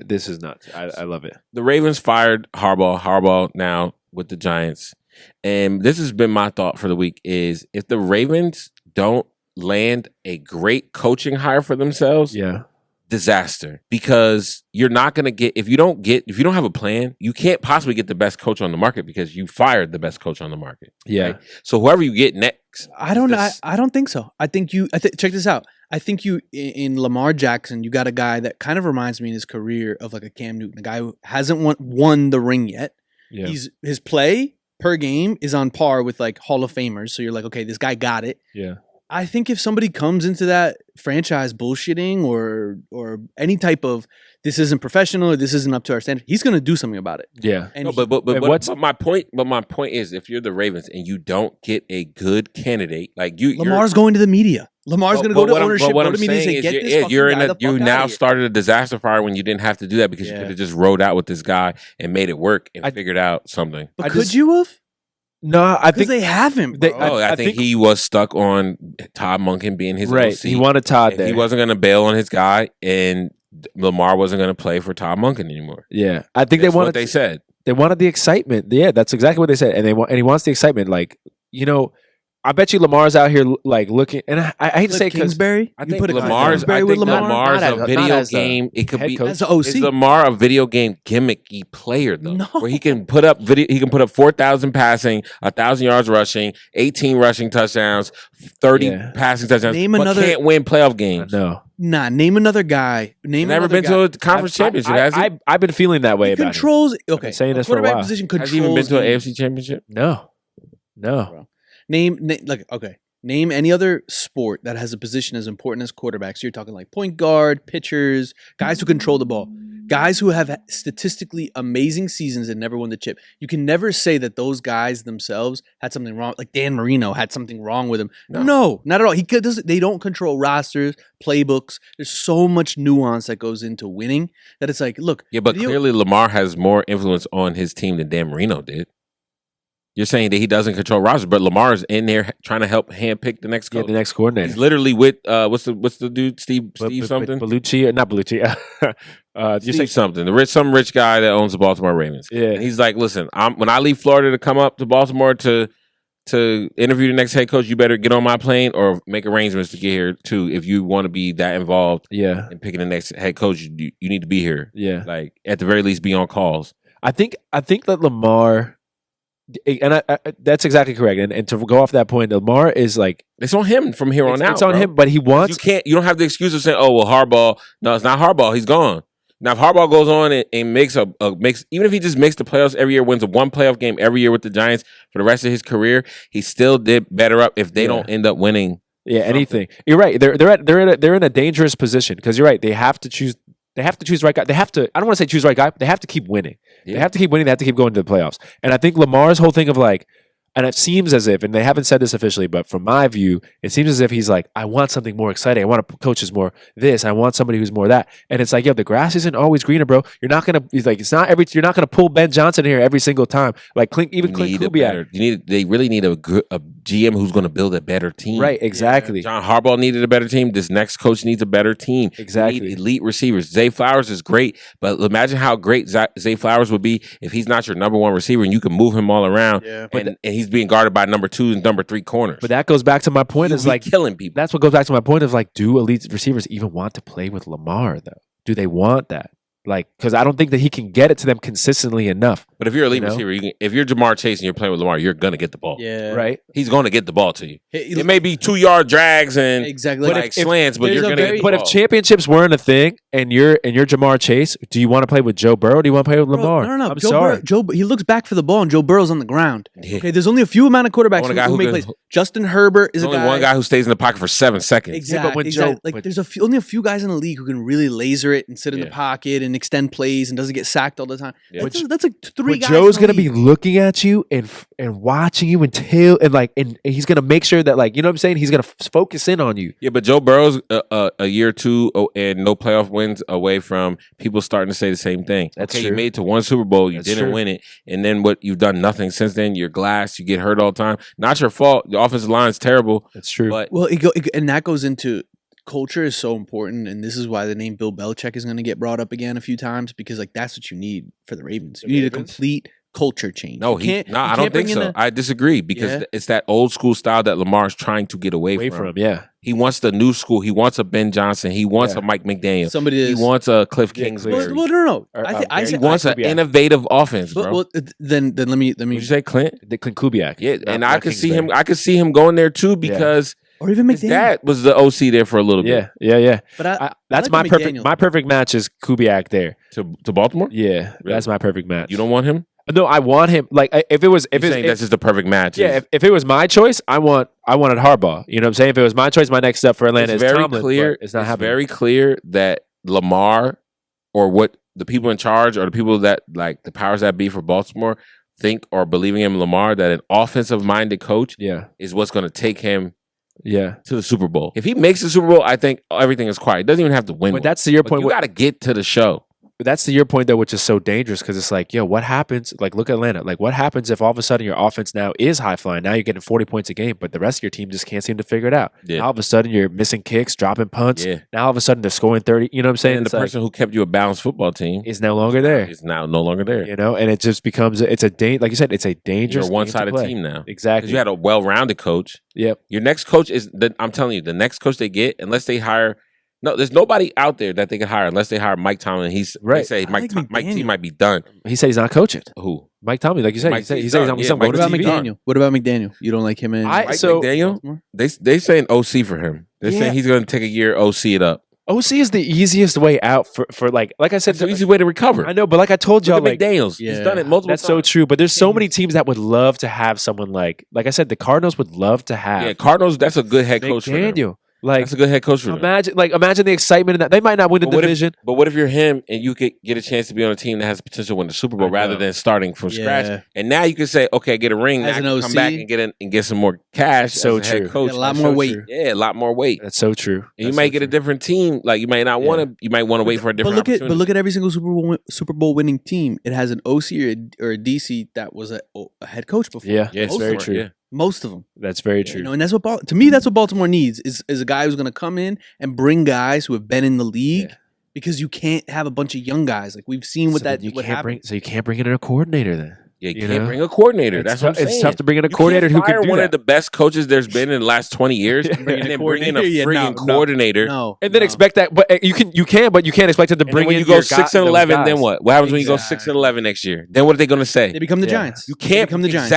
This is nuts. I love it. The Ravens fired Harbaugh. Harbaugh now with the Giants. And this has been my thought for the week is if the Ravens don't land a great coaching hire for themselves, disaster. Because you're not going to get if you don't have a plan, you can't possibly get the best coach on the market because you fired the best coach on the market. Yeah. Right? So whoever you get next, I don't think so. I think check this out. I think you in Lamar Jackson, you got a guy that kind of reminds me in his career of like a Cam Newton, a guy who hasn't won the ring yet. Yeah. His play per game is on par with like Hall of Famers. So you're like, okay, this guy got it. Yeah. I think if somebody comes into that franchise bullshitting or any type of this isn't professional or this isn't up to our standard, he's going to do something about it. Yeah. And but my point is if you're the Ravens and you don't get a good candidate, like Lamar's going to the media. Lamar's going to go to ownership, go to media and say, get this fucking guy the fuck you out now of here. Started a disaster fire when you didn't have to do that because you could have just rode out with this guy and made it work and figured out something. But could you have? No, I think they have him. I think he was stuck on Todd Monken being his right. OC. He wanted Todd there. He wasn't going to bail on his guy, and Lamar wasn't going to play for Todd Monken anymore. Yeah, I think that's they wanted. What they said. They wanted the excitement. Yeah, that's exactly what they said, and he wants the excitement. Like I bet you Lamar's out here like looking, and I hate to say Kingsbury. I think Lamar's a video game. It could be as an OC. Is Lamar a video game gimmicky player though? No. Where he can put up 4,000 passing, 1,000 yards rushing, 18 rushing touchdowns, 30 passing touchdowns. Can't win playoff games. No. Nah, name another guy. Never been to a conference championship, has he? I've been feeling that way he about controls. him. Okay, saying this for a while. Position controls. Has he even been to an AFC championship? No. Name any other sport that has a position as important as quarterbacks. You're talking like point guard, pitchers, guys who control the ball, guys who have statistically amazing seasons and never won the chip. You can never say that those guys themselves had something wrong. Like Dan Marino had something wrong with him. No, not at all. They don't control rosters, playbooks. There's so much nuance that goes into winning that it's like, look. Yeah, but clearly Lamar has more influence on his team than Dan Marino did. You're saying that he doesn't control rosters, but Lamar's in there trying to help handpick the next coach. Yeah, the next coordinator. He's literally with what's the dude? Steve something? Bellucci or not Bellucci? Steve something. Some rich guy that owns the Baltimore Ravens. Yeah, and he's like, listen, when I leave Florida to come up to Baltimore to interview the next head coach, you better get on my plane or make arrangements to get here too. If you want to be that involved, in picking the next head coach, you need to be here. Yeah, like at the very least, be on calls. I think that Lamar. And I, that's exactly correct. And to go off that point, Lamar is like it's on him from here on out. It's on him, but he wants. You don't have the excuse of saying, "Oh, well, Harbaugh." No, it's not Harbaugh. He's gone. Now, if Harbaugh goes on and makes even if he just makes the playoffs every year, wins one playoff game every year with the Giants for the rest of his career, he still did better up if they don't end up winning. Yeah, anything. You're right. They're in a dangerous position because you're right. They have to choose. They have to choose the right guy. They have to. I don't want to say choose the right guy. But they have to keep winning. Yeah. They have to keep winning. They have to keep going to the playoffs. And I think Lamar's whole thing of like, and it seems as if, and they haven't said this officially, but from my view, it seems as if he's like, I want something more exciting. I want a coach who's more this. I want somebody who's more that. And it's like, yo, the grass isn't always greener, bro. You're not gonna. He's like, it's not every. You're not gonna pull Ben Johnson here every single time. Like Clint Kubiak. They really need a GM who's going to build a better team. Right, exactly. John Harbaugh needed a better team. This next coach needs a better team. Exactly. You need elite receivers. Zay Flowers is great, but imagine how great Zay Flowers would be if he's not your number one receiver and you can move him all around and he's being guarded by number 2 and number 3 corners. But that goes back to my point is like killing people. That's what goes back to my point of like, do elite receivers even want to play with Lamar though? Do they want that? Like, because I don't think that he can get it to them consistently enough. But if you're a elite receiver, if you're Jamar Chase and you're playing with Lamar, you're going to get the ball. Yeah. Right? He's going to get the ball to you. It may be 2-yard drags and slants, but you're going to get the ball. But if championships weren't a thing and you're Jamar Chase, do you want to play with Joe Burrow or do you want to play with Lamar? No. I'm sorry. He looks back for the ball and Joe Burrow's on the ground. Yeah. Okay, there's only a few amount of quarterbacks who make plays. Justin Herbert is only one guy who stays in the pocket for 7 seconds. Exactly. There's only a few guys in the league who can really laser it and sit in the pocket and extend plays and doesn't get sacked all the time. Yeah. That's like 3 guys. Joe's gonna be looking at you and watching you until and he's gonna make sure that like, you know what I'm saying, he's gonna focus in on you. Yeah, but Joe Burrow's a year or two and no playoff wins away from people starting to say the same thing. That's true. You made it to one Super Bowl, you didn't win it, and then what you've done nothing since then. You're glass, you get hurt all the time. Not your fault. The offensive line's terrible. That's true. But and that goes into culture is so important, and this is why the name Bill Belichick is going to get brought up again a few times because like that's what you need for the Ravens. You need a complete culture change. No, I don't think so. I disagree because it's that old school style that Lamar's trying to get away from. Yeah. He wants the new school. He wants a Ben Johnson. He wants a Mike McDaniel. He wants a Cliff Kingsbury. Well, no. He wants an innovative offense, bro. Well, then let me. Did you say Clint? The Clint Kubiak. Yeah, and I could see him. I could see him going there too because or even his dad was the OC there for a little bit. Yeah. But that's like my perfect. My perfect match is Kubiak there to Baltimore. Yeah, that's my perfect match. You don't want him? No, I want him. Like if that's just the perfect match. Yeah, if it was my choice, I wanted Harbaugh. You know what I'm saying? If it was my choice, my next step for Atlanta is Tomlin. Clear. It's not happening. Very clear that Lamar or what the people in charge or the people that like the powers that be for Baltimore think or believing in Lamar that an offensive minded coach is what's going to take him to the Super Bowl. If he makes the Super Bowl, I think everything is quiet. He doesn't even have to win. But that's to your point. You got to get to the show. That's to your point, though, which is so dangerous because it's like, yo, what happens? Like, look at Atlanta. Like, what happens if all of a sudden your offense now is high flying? Now you're getting 40 points a game, but the rest of your team just can't seem to figure it out. Yeah. Now all of a sudden you're missing kicks, dropping punts. Yeah. Now all of a sudden they're scoring 30. You know what I'm saying? And the person who kept you a balanced football team is no longer there. Is now no longer there. You know, and it just becomes like you said, it's a dangerous. You're a one-sided team now. Exactly. Because you had a well-rounded coach. Yep. Your next coach I'm telling you, the next coach they get, unless they hire. No, there's nobody out there that they could hire unless they hire Mike Tomlin. They say Mike T might be done. He said he's not coaching. Who? Mike Tomlin, like you said. He said he's not going What about McDaniel? What about McDaniel? You don't like him in? McDaniel? They saying OC for him. They're saying he's going to take a year OC it up. OC is the easiest way out for like I said, it's the easiest way to recover. I know, but like I told y'all, like McDaniels, he's done it multiple times. That's so true. But there's so many teams that would love to have someone like I said, the Cardinals would love to have. Yeah, Cardinals. That's a good head coach. McDaniel. Like that's a good head coach for them. Imagine the excitement in that. They might not win the division. But what if you're him and you could get a chance to be on a team that has potential to win the Super Bowl rather than starting from scratch? And now you can say, okay, get a ring. As now an OC, come back and get some more cash. So as true. Head coach. A lot more weight. Yeah, a lot more weight. That's so true. And you might get a different team. Like you might not want to. You might want to wait for a different. But look at every single Super Bowl winning team. It has an OC or a DC that was a head coach before. Yeah, it's very true. Yeah. Most of them. That's very true. You know, and that's what to me that's what Baltimore needs is a guy who's going to come in and bring guys who have been in the league because you can't have a bunch of young guys like we've seen what happens. So you can't bring in a coordinator then. Yeah, you can't bring a coordinator. That's what I'm saying. It's tough to bring in a coordinator who can do one that. of the best coaches there's been in the last 20 years, and then bring in a freaking coordinator. And then expect that, but you can, but you can't expect them to bring in. When you go 6-11, then what? What happens when you go 6-11 next year? Then what are they going to say? They become the Giants. You can't become the Giants.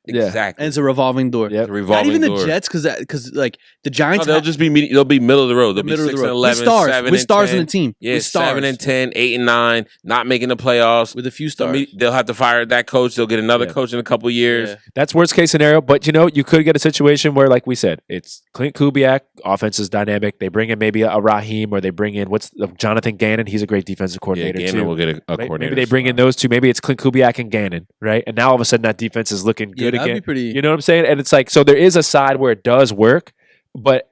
Exactly. And it's a revolving door. It's a revolving door. Not even the Jets, because like the Giants, they'll just be they'll be middle of the road. They'll be 6-11, with stars on the team. Yeah, 7-10, 8-9, not making the playoffs with a few stars. They'll have to fire that coach. They'll get another coach in a couple years. That's worst case scenario. But you could get a situation where, like we said, it's Clint Kubiak, offense is dynamic. They bring in maybe a Raheem, or they bring in Jonathan Gannon. He's a great defensive coordinator. Gannon will get a coordinator. Maybe they bring in those two. Maybe it's Clint Kubiak and Gannon, right? And now all of a sudden that defense is looking good again. That'd be pretty. You know what I'm saying? And it's like, so there is a side where it does work, but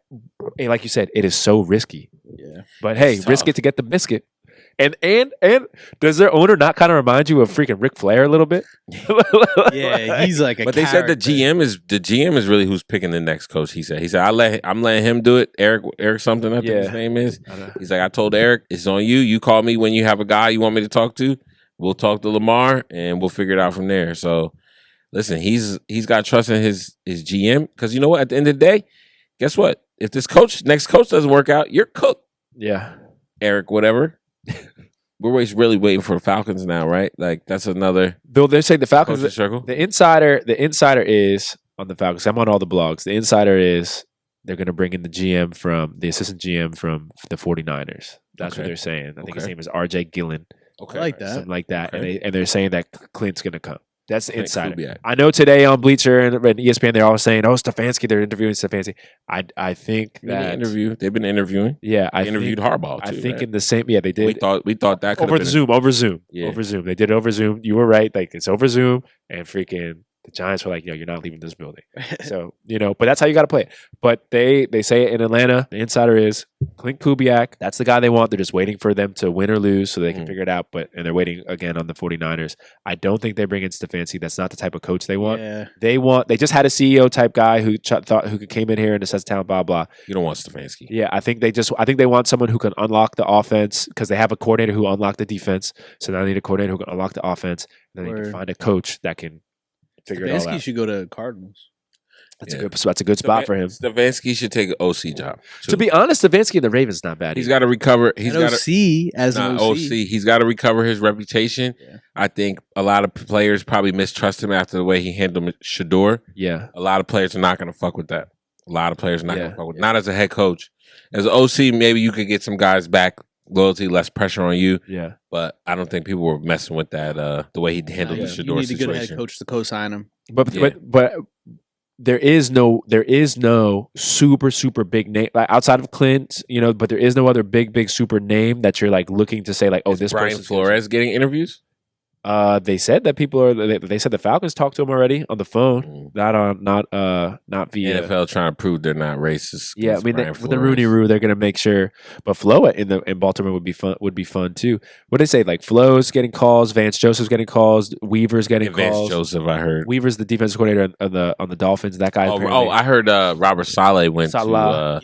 like you said, it is so risky. Yeah. But hey, risk it to get the biscuit. And does their owner not kind of remind you of freaking Ric Flair a little bit? Yeah, he's like a. But they said the GM is really who's picking the next coach. He said I'm letting him do it. Eric something I think his name is. He's like, I told Eric it's on you. You call me when you have a guy you want me to talk to. We'll talk to Lamar and we'll figure it out from there. So listen, he's got trust in his GM because you know what? At the end of the day, guess what? If this next coach doesn't work out, you're cooked. Yeah, Eric, whatever. We're really waiting for Falcons now, right? Like that's another. Though they say the Falcons circle. The insider is on the Falcons. I'm on all the blogs. The insider is they're going to bring in the assistant GM from the 49ers. That's what they're saying. I think his name is RJ Gillen. Okay, I like that. Something like that. Okay. And they're saying that Clint's going to come. That's the insider. Cool, I know today on Bleacher and ESPN, they're all saying, Stefanski, they're interviewing Stefanski. I think that... They've been interviewing. Yeah. They interviewed Harbaugh, too, I think in the same... Yeah, they did. We thought that could over Zoom. Yeah. Over Zoom. They did it over Zoom. You were right. Like, it's over Zoom. And freaking the Giants were like, you're not leaving this building. So, but that's how you got to play it. But they say in Atlanta, the insider is Clint Kubiak, that's the guy they want. They're just waiting for them to win or lose so they can figure it out. And they're waiting again on the 49ers. I don't think they bring in Stefanski. That's not the type of coach they want. Yeah. They just had a CEO type guy who came in here and assessed talent, blah, blah. You don't want Stefanski. Yeah, I think they want someone who can unlock the offense because they have a coordinator who unlocked the defense. So now they need a coordinator who can unlock the offense. And then they can find a coach that can figure it all out. Stefanski should go to Cardinals. That's a good spot for him. Stefanski should take an OC job. To be honest, Stefanski and the Ravens not bad. He's got to recover. He's got OC as an OC. He's got to recover his reputation. Yeah. I think a lot of players probably mistrust him after the way he handled Shador. Yeah, a lot of players are not going to fuck with that. A lot of players are not going to fuck with. Not as a head coach, as an OC, maybe you could get some guys back. Loyalty, less pressure on you. Yeah, but I don't think people were messing with that. The way he handled the Shador situation. You need a good head coach to co-sign him. But there is no super big name like outside of Clint, but there is no other big super name that you're like looking to say like, oh, this Brian Flores getting interviews. They said that they said the Falcons talked to him already on the phone, not via NFL trying to prove they're not racist. Yeah, I mean with the Rooney Rule, they're gonna make sure. But Flo in Baltimore would be fun too. What did they say? Like Flo's getting calls, Vance Joseph's getting calls, Weaver's getting calls. Vance Joseph, I heard. Weaver's the defensive coordinator on the Dolphins. That guy. I heard Robert Saleh went to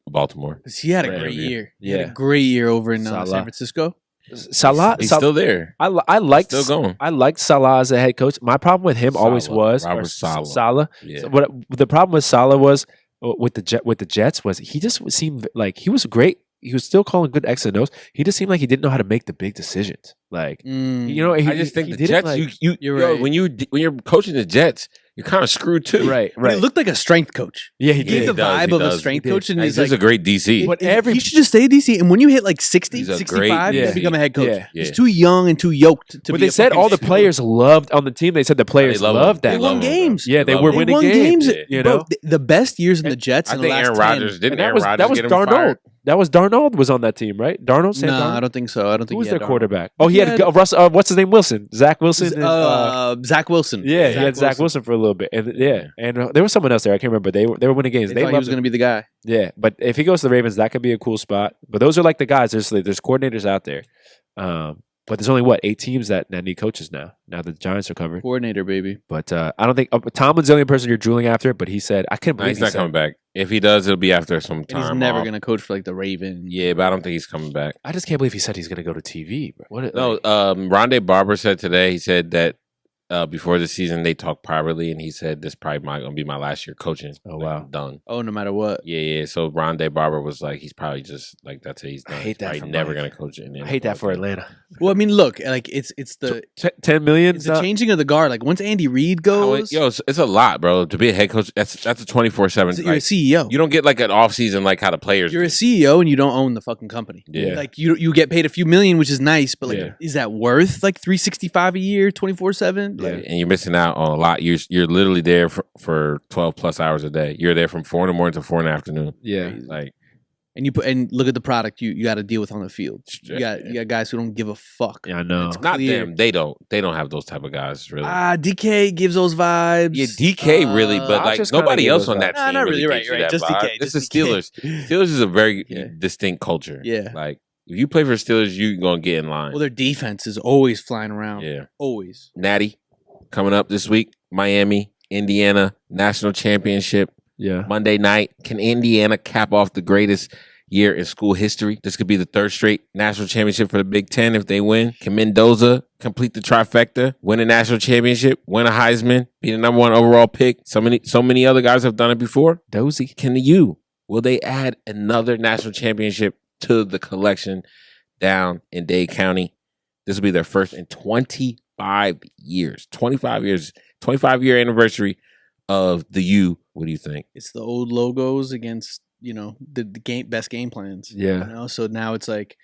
Baltimore. He had a great year. He had a great year over in San Francisco. Salah, he's still there. I liked still going. I liked Salah as a head coach. My problem with him always was Robert Saleh. Salah. Yeah. So what the problem with Salah was with the Jets was he just seemed like he was great. He was still calling good X and O's. He just seemed like he didn't know how to make the big decisions. Like I just think the Jets. You're right. When you're coaching the Jets, you're kind of screwed too. Right. He looked like a strength coach. Yeah, he gave the vibe of a strength coach, and he's a great DC. He should just stay DC. And when you hit like 60, 65, you become a head coach. Yeah. He's too young and too yoked to but be. They said all the players loved on the team. They said the players loved that. They won games. Yeah, they were winning games. Bro, the best years in the Jets in the last 10. Aaron Rodgers get him fired? That was Darnold was on that team, right? Darnold? I don't think so. I don't think who was their quarterback. Oh, he had what's his name? Wilson. Zach Wilson. Zach Wilson. Yeah, he had Zach Wilson for a little bit, and there was someone else there. I can't remember. They were winning games. They thought he was going to be the guy. Yeah, but if he goes to the Ravens, that could be a cool spot. But those are like the guys. There's coordinators out there. But there's only 8 teams that need coaches now. Now the Giants are covered. Coordinator, baby. But I don't think Tomlin's the only person you're drooling after. But he said, I couldn't believe he's not coming back. If he does, it'll be after some time. He's never going to coach for like the Ravens. Yeah, but I don't think he's coming back. I just can't believe he said he's going to go to TV. Bro. Rondé Barber said today. He said that before the season they talked privately, and he said this probably going to be my last year coaching. Oh wow, done. Oh, no matter what. Yeah. So Rondé Barber was like, he's probably just like that's it. He's done. I hate that. He's never going to coach it. I hate that for Atlanta. Well, I mean, look, like it's the $10 million. It's the changing of the guard. Like once Andy Reid goes, it's a lot, bro. To be a head coach, that's a 24/7. You're a CEO. You don't get like an off season like how the players. You're a CEO and you don't own the fucking company. Yeah, like you get paid a few million, which is nice, but like, is that worth like $365 a year, 24/7? Yeah, and you're missing out on a lot. You're literally there for 12 plus hours a day. You're there from 4 in the morning to 4 in the afternoon. Yeah, like. And look at the product you got to deal with on the field. You got guys who don't give a fuck. Yeah, I know. It's not them. They don't have those type of guys really. DK gives those vibes. Yeah, DK really, but like nobody else on that team. Not really, right. Just vibe. DK. It's the Steelers. Steelers is a very distinct culture. Yeah, like if you play for Steelers, you're gonna get in line. Well, their defense is always flying around. Yeah, always. Natty coming up this week. Miami, Indiana national championship. Yeah, Monday night. Can Indiana cap off the greatest year in school history? This could be the 3rd straight national championship for the Big Ten if they win. Can Mendoza complete the trifecta, win a national championship, win a Heisman, be the number 1 overall pick? So many other guys have done it before. Dozy. Can will they add another national championship to the collection down in Dade County? This will be their first in 25 years. 25-year anniversary of the U. What do you think? It's the old logos against the best game plans. Yeah. So now it's like,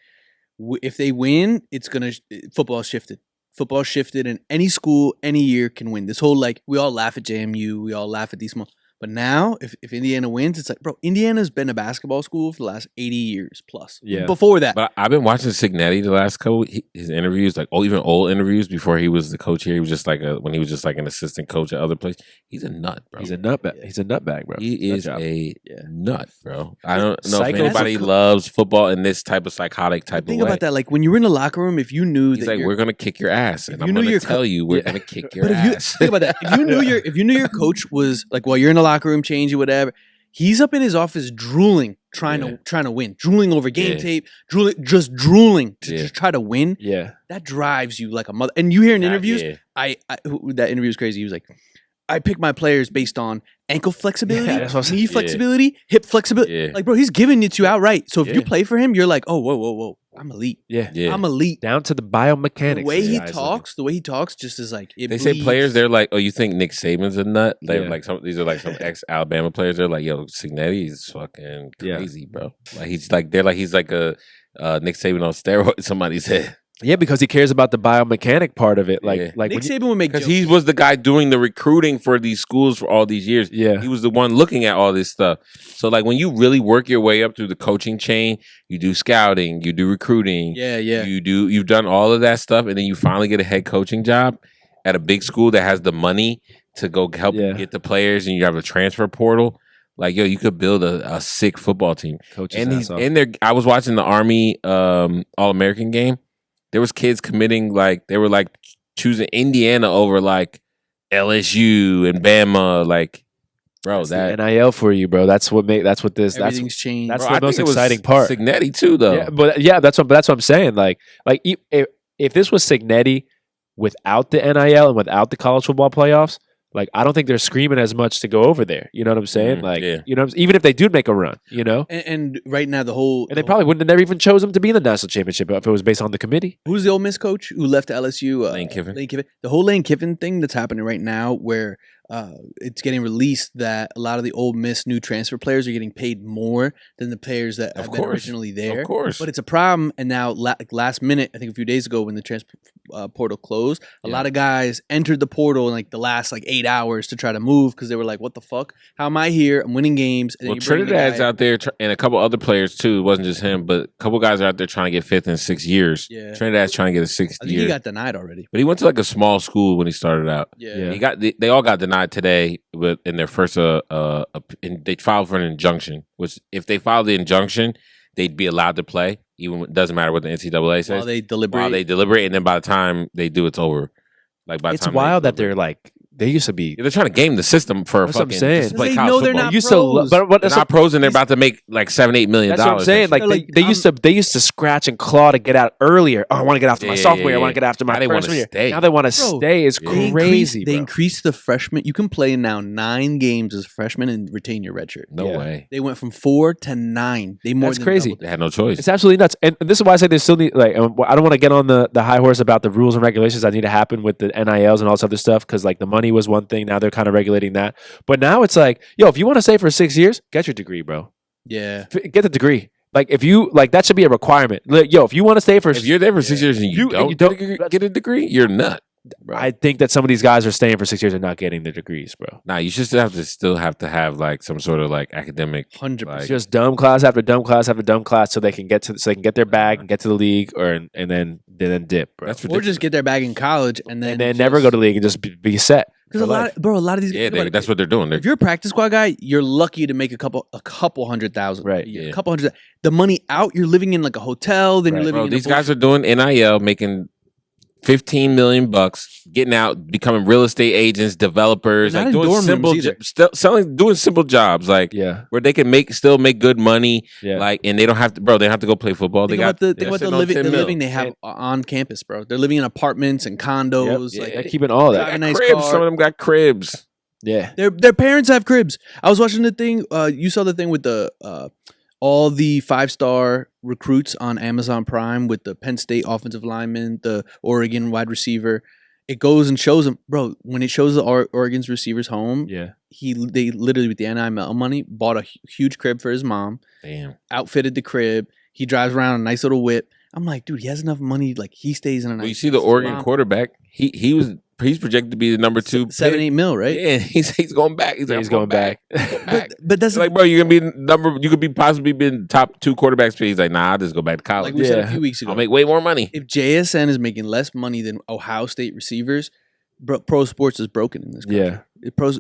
if they win, it's gonna football shifted. Football shifted, and any school, any year can win. This whole like we all laugh at JMU, we all laugh at these small. But now, if Indiana wins, it's like, bro, Indiana's been a basketball school for the last 80 years plus. Yeah. Before that. But I've been watching Signetti the last couple his interviews, like even old interviews before he was the coach here. He was just like when he was just like an assistant coach at other places. He's a nut, bro. He's a nutbag. Yeah. He's a nutbag, bro. He is a nut, bro. I don't know Psycho. if anybody loves football in this type of psychotic type Think of way. about that. Like when you were in the locker room, if you knew He's that like, we're gonna kick your ass, and I'm gonna tell you we're gonna kick your but ass. Think about that. If you knew your coach was like, well, you're in the locker room changing whatever. He's up in his office drooling, trying to win, drooling over game tape, drooling to try to win. Yeah, that drives you like a mother. And you hear in interviews, that interview was crazy. He was like, I pick my players based on ankle flexibility, knee flexibility, hip flexibility. Yeah. Like, bro, he's giving it to you outright. So if you play for him, you're like, oh, whoa. I'm elite. Yeah. I'm elite. Down to the biomechanics. The way he talks, just is like it They bleeds. say players, they're like, oh, you think Nick Saban's a nut? They're like these are like some ex Alabama players. They're like, yo, Signetti is fucking crazy, bro. Like he's like he's like a Nick Saban on steroids. Somebody said. Yeah, because he cares about the biomechanic part of it. Like Nick Saban would make because he was the guy doing the recruiting for these schools for all these years. Yeah, he was the one looking at all this stuff. So like when you really work your way up through the coaching chain, you do scouting, you do recruiting. You've done all of that stuff, and then you finally get a head coaching job at a big school that has the money to go help you get the players, and you have a transfer portal. Like, yo, you could build a sick football team. And he's in there. I was watching the Army All-American game. There was kids committing, like, they were, like, choosing Indiana over, like, LSU and Bama. Like, bro, that's that... the NIL for you, bro. Everything's changed. That's the most exciting part. Signetti, too, though. Yeah, that's what I'm saying. Like if this was Signetti without the NIL and without the college football playoffs, like, I don't think they're screaming as much to go over there. You know what I'm saying? You know, even if they do make a run, you know? And right now, they probably wouldn't have never even chose him to be in the national championship if it was based on the committee. Who's the Ole Miss coach who left LSU? Lane Kiffin. The whole Lane Kiffin thing that's happening right now where it's getting released that a lot of the Ole Miss new transfer players are getting paid more than the players that have been originally there. Of course. But it's a problem. And now, last minute, I think a few days ago when the transfer portal closed, a lot of guys entered the portal in like the last 8 hours to try to move because they were like, what the fuck? How am I here? I'm winning games. And then Trinidad's out there and a couple other players too. It wasn't just him, but a couple guys are out there trying to get fifth in 6 years. Yeah. Trinidad's trying to get a sixth year. He got denied already. But he went to like a small school when he started out. Yeah. They all got denied today in their first they filed for an injunction, which if they filed the injunction, they'd be allowed to play. Even it doesn't matter what the NCAA says. While they deliberate, and then by the time they do, it's over. Like by the time it's wild that they're like they used to be. They're trying to game the system for that's fucking. What I'm saying. Play they college know they're football. not used pros. but they're not pros, and they're about to make like $7-8 million. That's what I'm saying. Like they used to scratch and claw to get out earlier. Oh, I want to get after my sophomore year. I want to get after my freshman year. Stay. Now they want to stay. It's crazy. They increased the freshman. You can play now 9 games as a freshman and retain your red shirt. No way. They went from 4 to 9. That's crazy. They had no choice. It's absolutely nuts. And this is why I say they still need. Like, I don't want to get on the high horse about the rules and regulations that need to happen with the NILs and all this other stuff because like the money was one thing. Now they're kind of regulating that. But now it's like, yo, if you want to stay for 6 years, get your degree, bro. Yeah. Get the degree. Like, if you, like, that should be a requirement. Like, yo, if you want to stay for... If you're there for 6 years and you don't get a degree, you're nut. Bro. I think that some of these guys are staying for 6 years and not getting their degrees, bro. Nah, you should still have to have, like, some sort of, like, academic... 100%. Like, just dumb class after dumb class after dumb class so they can get their bag and get to the league and then dip, bro. That's or just get their bag in college and then never go to league and just be set. Because a lot of these guys, that's what they're doing. If you're a practice squad guy, you're lucky to make a couple $100,000, right? A couple $100,000. The money out, you're living in like a hotel. Then you're living. These guys are doing NIL, making $15 million, getting out, becoming real estate agents, developers, like doing doing simple jobs, like where they can still make good money, like, and they don't have to, bro. They don't have to go play football. Think about the living they have on campus, bro. They're living in apartments and condos, like they're keeping all that. Nice cribs. Some of them got cribs. Yeah, their parents have cribs. I was watching the thing. You saw the thing with the all the 5-star recruits on Amazon Prime with the Penn State offensive lineman, the Oregon wide receiver. It goes and shows them, bro. When it shows the Oregon's receivers home, they literally with the NIL money bought a huge crib for his mom. Damn, outfitted the crib. He drives around a nice little whip. I'm like, dude, he has enough money. Like he stays in a nice. Well, you see the Oregon quarterback. He was he's projected to be the number 2 7, pick. 8 mil, right? Yeah, he's going back. He's going back. But that's like, bro, you're gonna be you could be possibly being top 2 quarterbacks. But he's like, nah, I'll just go back to college. like we said a few weeks ago. I'll make way more money. If JSN is making less money than Ohio State receivers, pro sports is broken in this country. Yeah.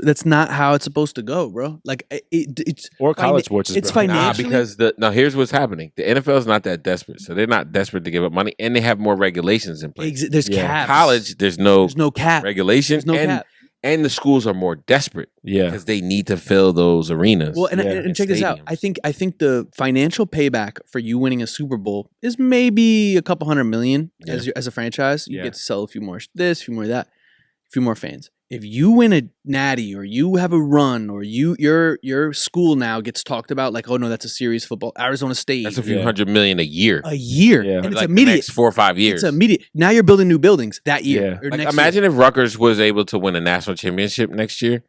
That's not how it's supposed to go, bro. Like it's or college sports is it's broken. financially Because here's what's happening. The NFL is not that desperate, so they're not desperate to give up money, and they have more regulations in place. there's caps. College, there's no cap. regulation, There's no cap. and the schools are more desperate. Yeah. Because they need to fill those arenas. Well, and check this out. I think the financial payback for you winning a Super Bowl is maybe a couple $100 million as a franchise. You get to sell a few more this, a few more that, a few more fans. If you win a natty or you have a run or your school now gets talked about like, oh no, that's a serious football. Arizona State. That's a few $100 million a year. Yeah. And it's like immediate. The next 4 or 5 years. It's immediate. Now you're building new buildings that year. Or Like, next imagine if Rutgers was able to win a national championship next year.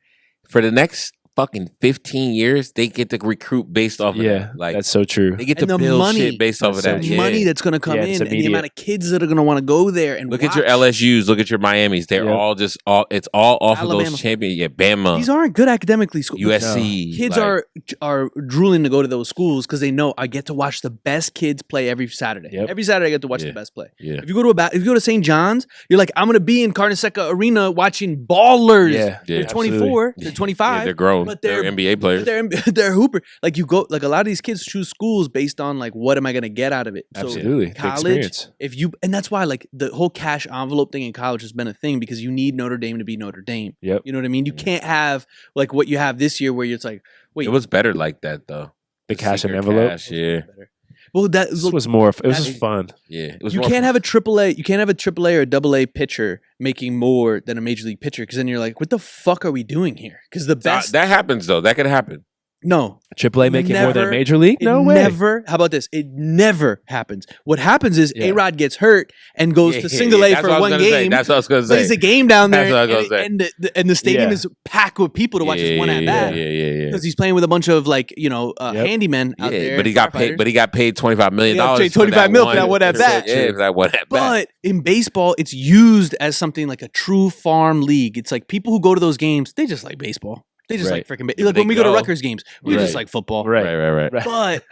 For the next fucking 15 years, they get to recruit based off of that. Like, that's so true. They get to build shit based off of that. The money that's going to come in and the amount of kids that are going to want to go there and look at your LSUs, look at your Miamis. They're all it's all off Alabama. of those champions. Yeah, Bama. These aren't good academically schools. USC. Kids are drooling to go to those schools because they know I get to watch the best kids play every Saturday. Every Saturday I get to watch the best play. Yeah. If you go to St. John's, you're like, I'm going to be in Carneseca Arena watching ballers. They're 24, they're 25. They're grown. But they're NBA players. They're hooper. Like you go, like a lot of these kids choose schools based on like what am I going to get out of it. Absolutely, so college. And that's why like the whole cash envelope thing in college has been a thing because you need Notre Dame to be Notre Dame. Yep. You know what I mean? You can't have like what you have this year where it's like, wait, it was better like that though. The cash and envelope. Cash, yeah. Well, that was more. It was just fun. Yeah, you can't have a AAA. You can't have a AAA or a AA pitcher making more than a major league pitcher because then you're like, what the fuck are we doing here? Because the best that happens though. That could happen. No. AAA making more than a major league? No way. Never. How about this? It never happens. What happens is A-Rod gets hurt and goes to single A for one game. That's what I was going to say. Plays a game down there. That's what I was going to say. And the stadium is packed with people to watch his one at bat. Yeah. Because he's playing with a bunch of like, handymen out there. But he got paid. But he got paid $25 million. Paid $25 million for that one at bat. Yeah, for that one at bat. But in baseball, it's used as something like a true farm league. It's like people who go to those games, they just like baseball. They just like freaking like when we go to Rutgers games, we just like football. Right. But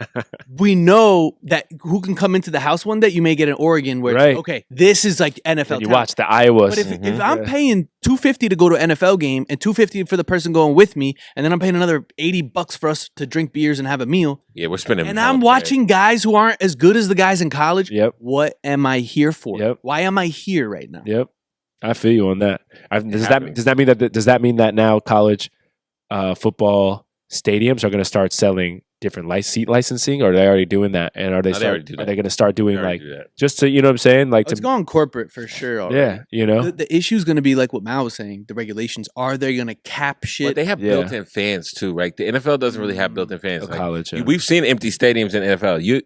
we know that who can come into the house one day, you may get an Oregon where it's, okay, this is like NFL. And you watch the Iowa. But if I'm paying $250 to go to an NFL game and $250 for the person going with me, and then I'm paying another $80 for us to drink beers and have a meal. Yeah, we're spending. And I'm watching guys who aren't as good as the guys in college. Yep. What am I here for? Yep. Why am I here right now? Yep. I feel you on that. Does that mean that now college football stadiums are going to start selling different seat licensing, or are they already doing that? And are they going to start doing like just to, you know what I'm saying? Like it's gone corporate for sure. Already. Yeah, the issue is going to be like what Mal was saying. The regulations, are they going to cap shit? But they have built-in fans too, right? The NFL doesn't really have built-in fans. College, we've seen empty stadiums in NFL.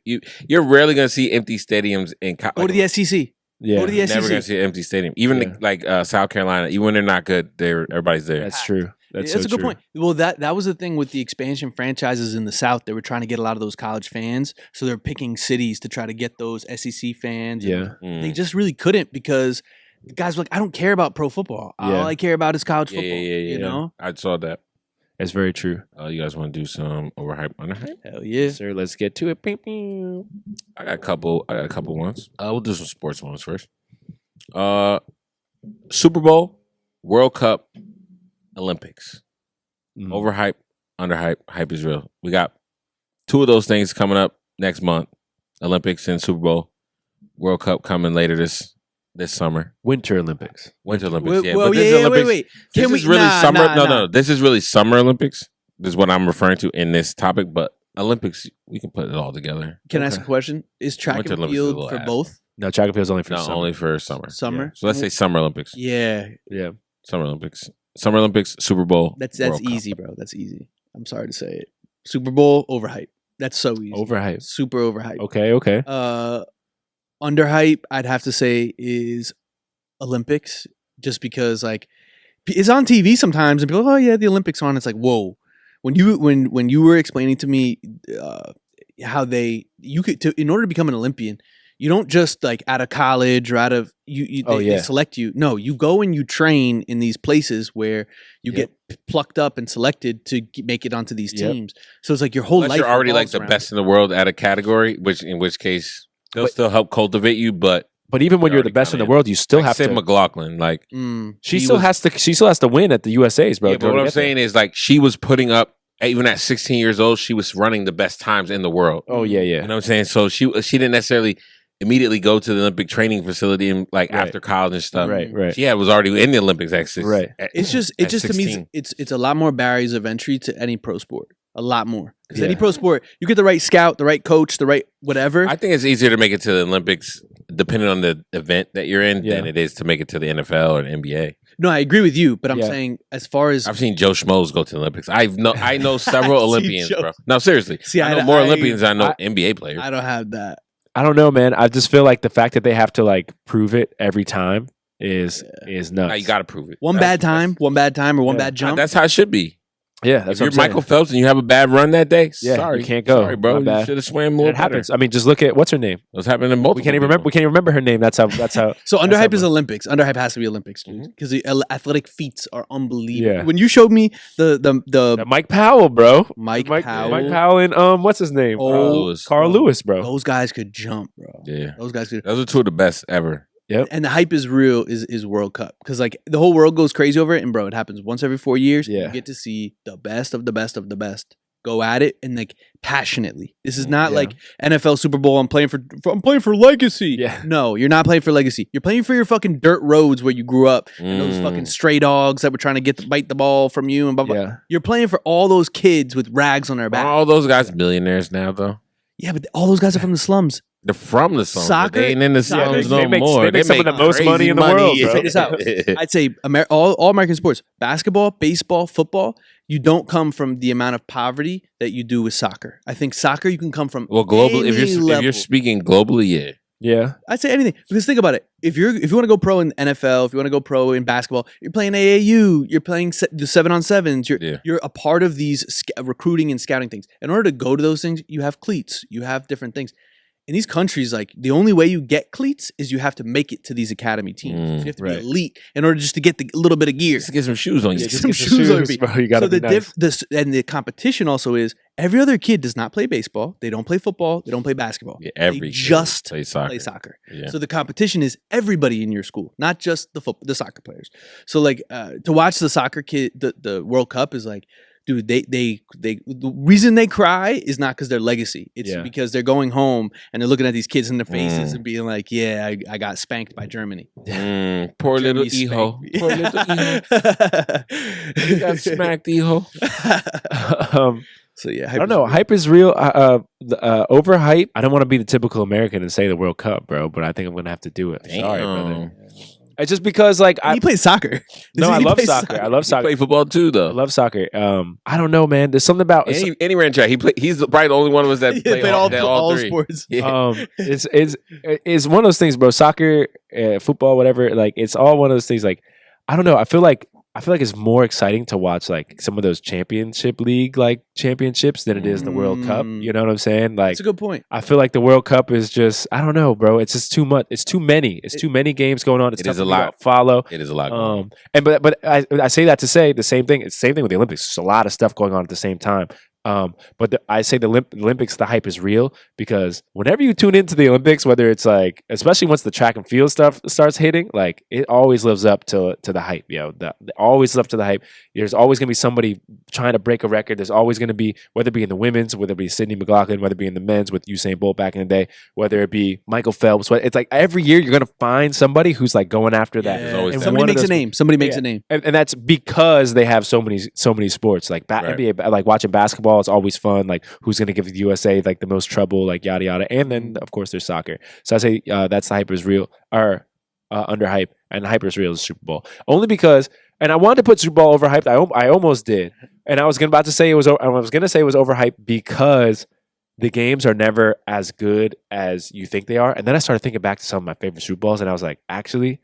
You're rarely going to see empty stadiums in college. Go to the SEC. Yeah, go to the SEC. Never going to see an empty stadium. Even South Carolina, even when they're not good, everybody's there. That's true. That's a good point. Well, that was the thing with the expansion franchises in the South. They were trying to get a lot of those college fans, so they're picking cities to try to get those SEC fans. Yeah, they just really couldn't because the guys were like, I don't care about pro football. All I care about is college football. You know, I saw that. That's very true. You guys want to do some overhype, underhype? Hell yeah, sir. Let's get to it. I got a couple ones. We'll do some sports ones first. Super Bowl, World Cup, Olympics. Overhype, underhype, hype is real. We got two of those things coming up next month. Olympics and Super Bowl. World Cup coming later this summer. Winter Olympics. Wait. Can this is really summer. No. This is really Summer Olympics. This is what I'm referring to in this topic. But Olympics, we can put it all together. Can I ask a question? Is track and field for both? No, track and field is only for summer. Only for summer. Summer. Yeah. So let's say Summer Olympics. Yeah. Summer Olympics, Super Bowl. That's easy, bro. That's easy. I'm sorry to say it. Super Bowl, overhype. That's so easy. Overhype. Super overhype. Okay. Underhype, I'd have to say, is Olympics, just because like it's on TV sometimes, and people, oh yeah, the Olympics on. It's like, whoa. When you were explaining to me how you could in order to become an Olympian, you don't just like out of college or out of they select you. No, you go and you train in these places where you get plucked up and selected to make it onto these teams. So it's like your whole Unless life. You're already like the best in the world at a category, in which case they'll still help cultivate you, but even when you're the best in the world, you still have to. McLaughlin, like she still has to win at the USA's, bro. Yeah, but what I'm saying is like she was putting up. Even at 16 years old, she was running the best times in the world. Oh yeah. You know what I'm saying? So she didn't necessarily immediately go to the Olympic training facility and after college and stuff. Right. She was already in the Olympics at 6. Right. It's just to me, it's a lot more barriers of entry to any pro sport. A lot more. Because any pro sport, you get the right scout, the right coach, the right whatever. I think it's easier to make it to the Olympics, depending on the event that you're in, than it is to make it to the NFL or the NBA. No, I agree with you, but I'm saying as far as I've seen Joe Schmoes go to the Olympics. I know several Olympians, bro. No, seriously. See, I know more Olympians than I know NBA players. I don't have that. I don't know, man. I just feel like the fact that they have to like prove it every time is nuts. Now you got to prove it. One bad time or one bad jump. That's how it should be. Yeah, that's if you're Michael Phelps and you have a bad run that day, sorry, you can't go. Sorry, bro. You should have swam more. It happens. I mean, just look at what's her name. What's happening in multiple. We can't even remember her name. That's how. So Underhyped is Olympics. Underhyped has to be Olympics, dude, because the athletic feats are unbelievable. Yeah. When you showed me the Mike Powell, bro. Mike Powell and what's his name? Carl Lewis, bro. Those guys could jump, bro. Yeah, those guys could. Those are two of the best ever. Yep. And the hype is real is World Cup because like the whole world goes crazy over it, and bro, it happens once every 4 years. Yeah. You get to see the best of the best of the best go at it and like passionately. This is not like NFL Super Bowl. I'm playing for legacy. Yeah. No, you're not playing for legacy. You're playing for your fucking dirt roads where you grew up. And those fucking stray dogs that were trying to bite the ball from you and blah blah. Yeah. You're playing for all those kids with rags on their back. All those guys millionaires now, though. Yeah, but all those guys are from the slums. They're from the slums. Soccer, they ain't in the slums no more. They make some of the most money in the world, bro. Check this out. I'd say all American sports, basketball, baseball, football, you don't come from the amount of poverty that you do with soccer. I think soccer you can come from globally. If you're speaking globally, yeah. Yeah. I'd say anything. Because think about it. If you want to go pro in NFL, if you want to go pro in basketball, you're playing AAU, you're playing the 7-on-7s, you're a part of these recruiting and scouting things. In order to go to those things, you have cleats, you have different things. In these countries, like the only way you get cleats is you have to make it to these academy teams. So you have to be elite in order just to get the little bit of gear. Just to get some shoes on you. Get some shoes on you. Bro, you gotta be nice. And the competition also is every other kid does not play baseball. They don't play football. They don't play basketball. Yeah, they just play soccer. Yeah. So the competition is everybody in your school, not just the soccer players. So like to watch the soccer kid, the World Cup is like, dude, the reason they cry is not because they're legacy. It's because they're going home and they're looking at these kids in their faces and being like, yeah, I got spanked by Germany. Poor little Iho. Poor little Iho. You got smacked, Iho. So yeah, I don't know. Hype is real. Overhype. I don't want to be the typical American and say the World Cup, bro, but I think I'm going to have to do it. Sorry, brother. It's just because, like, he plays soccer. No, I love soccer. I love soccer. He play football too, though. I love soccer. I don't know, man. There's something about any ran track. He's probably the only one of us that played all three. Sports. Yeah. It's one of those things, bro. Soccer, football, whatever. Like, it's all one of those things. Like, I don't know. I feel like it's more exciting to watch like some of those championship league like championships than it is the World Cup. You know what I'm saying? Like, that's a good point. I feel like the World Cup is just, I don't know, bro. It's just too much. It's too many. It's too many games going on. It's it is a lot. Follow. It is a lot. Going on. And but I say that to say the same thing. It's the same thing with the Olympics. There's a lot of stuff going on at the same time. But I say the Olympics, the hype is real because whenever you tune into the Olympics, whether it's like, especially once the track and field stuff starts hitting, like it always lives up to the hype, yo. Always lives up to the hype. There's always going to be somebody trying to break a record. There's always going to be, whether it be in the women's, whether it be Sydney McLaughlin, whether it be in the men's with Usain Bolt back in the day, whether it be Michael Phelps. It's like every year you're going to find somebody who's like going after that. And somebody makes a name. Somebody makes a name. And that's because they have so many sports. Like NBA, like watching basketball is always fun. Like who's going to give the USA like the most trouble, like yada yada. And then of course there's soccer. So I say that's the hype is real, or Underhype, and the hype is real is Super Bowl. Only because, and I wanted to put Super Bowl overhyped. I almost did, and I was going to say it was overhyped because the games are never as good as you think they are. And then I started thinking back to some of my favorite Super Bowls, and I was like, actually,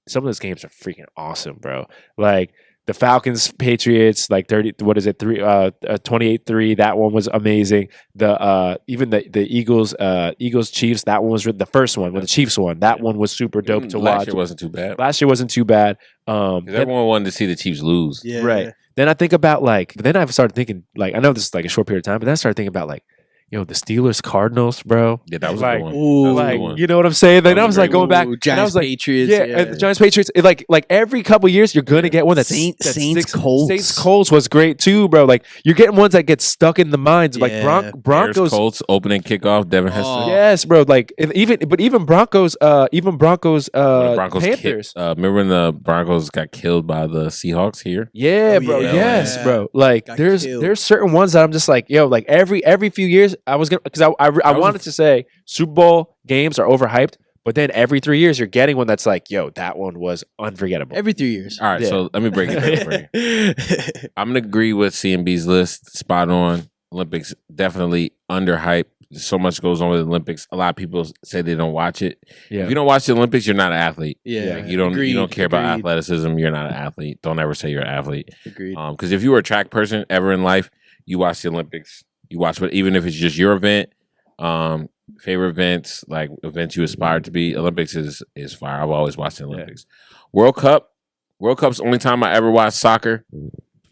some of those games are freaking awesome, bro. Like the Falcons, Patriots, like 28-3. That one was amazing. Even the Eagles, Chiefs. That one was the first one when the Chiefs won. That one was super dope to watch. Last year wasn't too bad. Everyone wanted to see the Chiefs lose. Yeah. Right. Then I think about then I've started thinking I know this is like a short period of time, but then I started thinking about the Steelers Cardinals, bro. Yeah, that was like, a good one. Ooh, That was a good one. You know what I'm saying? Then I was like going back. Giants, and I was like, Patriots. and the Giants, Patriots. Like every couple years, you're gonna get one that's Saints, Colts. Saints, Colts was great too, bro. Like you're getting ones that get stuck in the minds. Like Yeah. Broncos, Bears, Colts opening kickoff. Devin Hester. Oh. yes, bro. Like even Broncos, When the Broncos Panthers. remember when the Broncos got killed by the Seahawks here? Yeah, Oh, bro. yeah. Yes, Yeah. bro. Like Got there's killed. certain ones that I'm just like, like every few years I was gonna because I wanted to say Super Bowl games are overhyped, but then every 3 years you're getting one that's like, that one was unforgettable. Every 3 years. All right, Yeah. so let me break it down for you. I'm gonna agree with CMB's list. Spot on. Olympics definitely underhyped. So much goes on with the Olympics. A lot of people say they don't watch it. Yeah. If you don't watch the Olympics, you're not an athlete. Yeah. Like, you don't Agreed, care about agreed. athleticism. You're not an athlete. Don't ever say you're an athlete. Agreed. Because if you were a track person ever in life, you watch the Olympics. You watch what, even if it's just your event, favorite events, like events you aspire to be. Olympics is fire. I've always watched the Olympics. World Cup's the only time I ever watched soccer.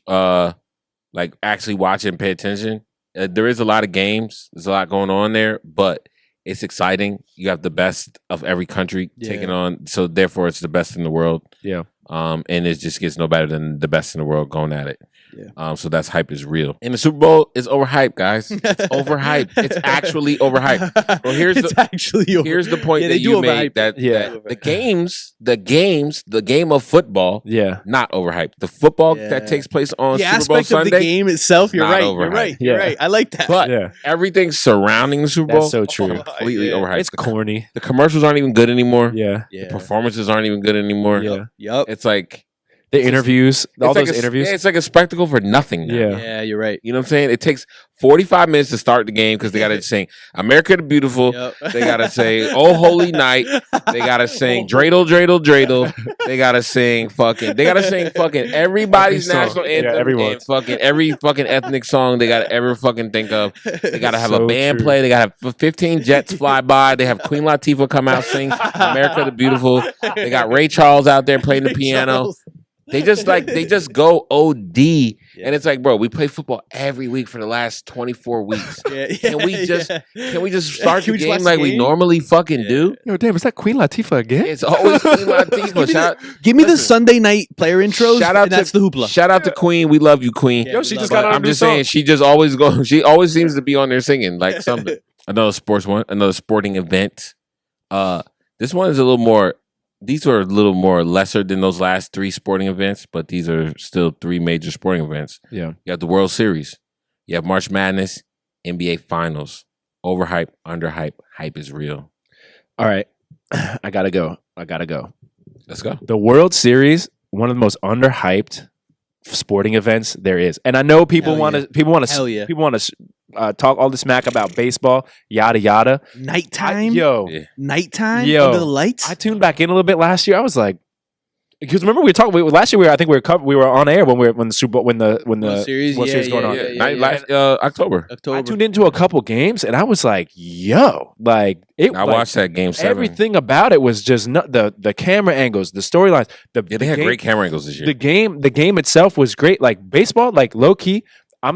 Like actually watch it and pay attention. There is a lot of games. There's a lot going on there, but it's exciting. You have the best of every country taking on, so therefore it's the best in the world. Yeah. And it just gets no better than the best in the world going at it. Yeah. So that's hype is real. And the Super Bowl is overhyped, guys. It's overhyped. It's actually overhyped. Well, here's the point Yeah, that they do you made overhype that, it. that the game of football, not overhyped. The football that takes place on the Super Bowl aspect Sunday, of the game itself. You're not right. overhyped. You're right. Yeah. You're right. I like that. but everything surrounding the Super Bowl, That's so true. completely overhyped. It's corny. The commercials aren't even good anymore. Yeah. The performances aren't even good anymore. Yeah. Yep. It's like The interviews, all it's like those interviews. Yeah, it's like a spectacle for nothing now. Yeah. Yeah, you're right. You know what I'm saying? It takes 45 minutes to start the game because they got to sing America the Beautiful. Yep. They got to say Oh Holy Night. They got to sing Dreidel, Dreidel, Dreidel. They got to sing fucking everybody's Every song. national Yeah, anthem everyone's. and every fucking ethnic song they got to ever fucking think of. They got to have So a band true. play. They got to have 15 jets fly by. They have Queen Latifah come out sing America the Beautiful. They got Ray Charles out there playing the piano. They just go OD, and it's like, bro, we play football every week for the last 24 weeks. Can we just start Can the we just watch game the like we game? normally fucking do? Yo, damn, is that Queen Latifah again? It's always Queen Latifah. Give me the Sunday night player intros. Shout out and that's to the hoopla. Shout out to Queen. We love you, Queen. Yeah, Yo, we she love just it. got on a I'm new just song. saying, she always seems to be on there singing like something. Another sporting event. This one is a little more. These are a little more lesser than those last three sporting events, but these are still three major sporting events. Yeah. You have the World Series. You have March Madness, NBA Finals. Overhype, underhype, hype is real. All right. I gotta go. Let's go. The World Series, one of the most underhyped sporting events there is. And I know people Hell want yeah. to people want Hell to yeah. people want to talk all the smack about baseball, yada yada. Nighttime. Yeah. Nighttime. Yo. Under the lights. I tuned back in a little bit last year. I was like, because remember we were talking last year. We were on air when the Super Bowl when the World Series. World Yeah, Series going yeah, on. yeah, Night last October. I tuned into a couple games and I was like, yo, like it. I watched that game 7. Everything about it was just the camera angles, the storylines. They had great camera angles this year. The game itself was great. Like baseball, like low key.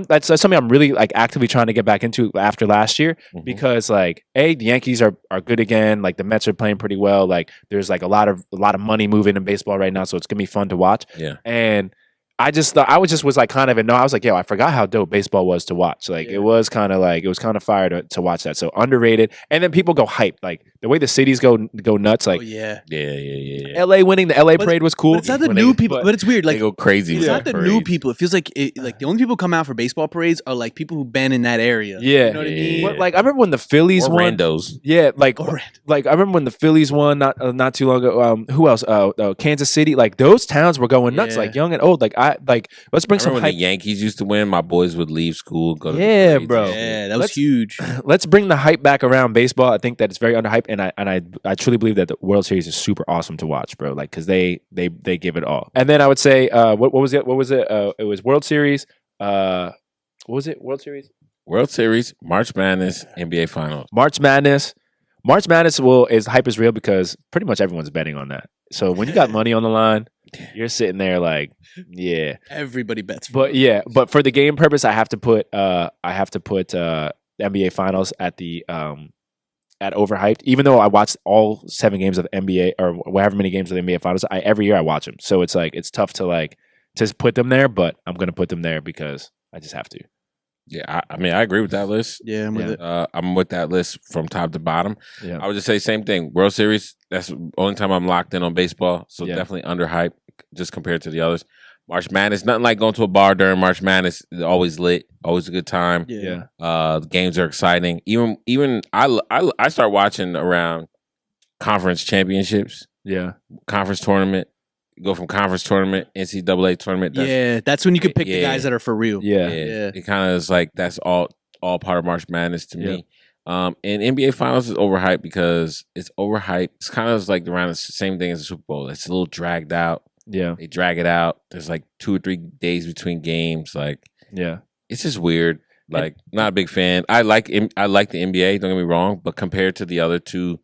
That's something I'm really like actively trying to get back into after last year because like the Yankees are good again. Like the Mets are playing pretty well. Like there's like a lot of money moving in baseball right now, so it's gonna be fun to watch. Yeah. And I just thought I was like kind of in no. I was like, yo, I forgot how dope baseball was to watch. Like it was kind of fire to watch that. So underrated. And then people go hype. Like the way the cities go nuts. Like Oh yeah. Yeah. LA winning the LA parade was cool. But it's not the When new they- people. But it's weird. They Like go crazy. it's with not that the parade. new people. It feels like like the only people come out for baseball parades are like people who've been in that area. Yeah. You know what I mean? Yeah. Like I remember when the Phillies Or won. randos. Yeah, like Or random. like I remember when the Phillies won not too long ago. Who else? Kansas City. Like those towns were going nuts. Yeah. Like young and old. Like I let's bring I some remember when hype. the Yankees used to win. My boys would leave school, go to the Yeah, parades bro. and shit. Yeah, that was huge. Let's bring the hype back around baseball. I think that it's very underhyped, and I truly believe that the World Series is super awesome to watch, bro. Like, because they give it all. And then I would say, what was it? What was it? It was World Series. What was it? World Series. World Series, March Madness, NBA Finals. March Madness is hype is real because pretty much everyone's betting on that. So when you got money on the line, you're sitting there like, yeah. Everybody bets. But for the game purpose, I have to put the NBA Finals at the at Overhyped. Even though I watched all 7 games of the NBA or however many games of the NBA Finals, every year I watch them. So it's like it's tough to just put them there, but I'm gonna put them there because I just have to. Yeah, I mean, I agree with that list. Yeah, I'm with it. I'm with that list from top to bottom. Yeah. I would just say same thing. World Series, that's the only time I'm locked in on baseball. So definitely underhyped just compared to the others. March Madness, nothing like going to a bar during March Madness. It's always lit, always a good time. Yeah. The games are exciting. Even I start watching around conference championships. Yeah. Conference tournament. Go from conference tournament, NCAA tournament. That's when you could pick the guys that are for real. Yeah. It kind of is like that's all part of March Madness to me. And NBA Finals is overhyped because it's overhyped. It's kind of like around the same thing as the Super Bowl. It's a little dragged out. Yeah. They drag it out. There's like 2 or 3 days between games. Like, it's just weird. Like, not a big fan. I like the NBA. Don't get me wrong, but compared to the other two,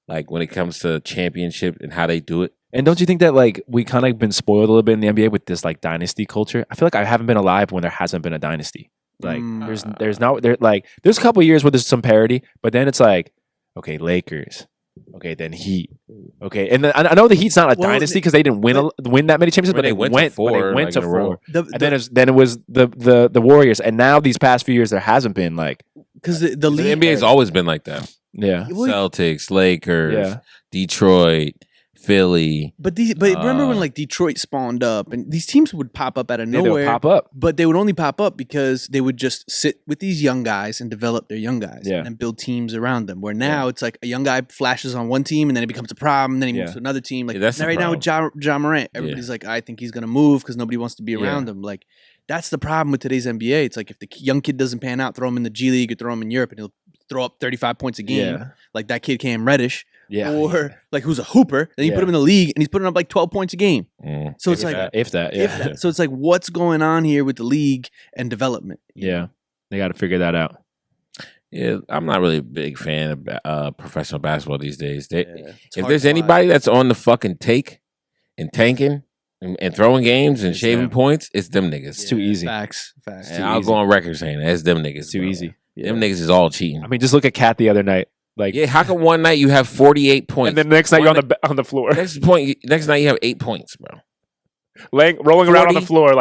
like when it comes to championship and how they do it. And don't you think that we kind of been spoiled a little bit in the NBA with this dynasty culture? I feel like I haven't been alive when there hasn't been a dynasty. There's a couple of years where there's some parity, but then it's like, okay, Lakers, okay, then Heat, okay, and then I know the Heat's not a dynasty because they didn't win that many championships, but they went to 4. And then it was the Warriors, and now these past few years there hasn't been because the NBA has always been like that. Yeah, Celtics, Lakers, Detroit. Philly, but remember when Detroit spawned up and these teams would pop up out of nowhere, but they would only pop up because they would just sit with these young guys and develop their young guys and build teams around them. Where now it's like a young guy flashes on one team and then it becomes a problem, and then he moves to another team. That's right now with Ja Morant, everybody's like, I think he's gonna move because nobody wants to be around him. Like that's the problem with today's NBA. It's like if the young kid doesn't pan out, throw him in the G League or throw him in Europe, and he'll throw up 35 points a game, like that kid Cam Reddish. Or who's a hooper, then you put him in the league and he's putting up 12 points a game. So it's if that. So it's like, what's going on here with the league and development? Yeah, they got to figure that out. Yeah, I'm not really a big fan of professional basketball these days. If there's anybody that's on the fucking take and tanking and throwing games and shaving points, it's them niggas. It's too easy. Facts. And I'll go on record saying that. It's them niggas. It's too easy. Them niggas is all cheating. I mean, just look at Cat the other night. How come one night you have 48 points and then the next night you're on the floor? Next night you have 8 points, bro. Rolling around on the floor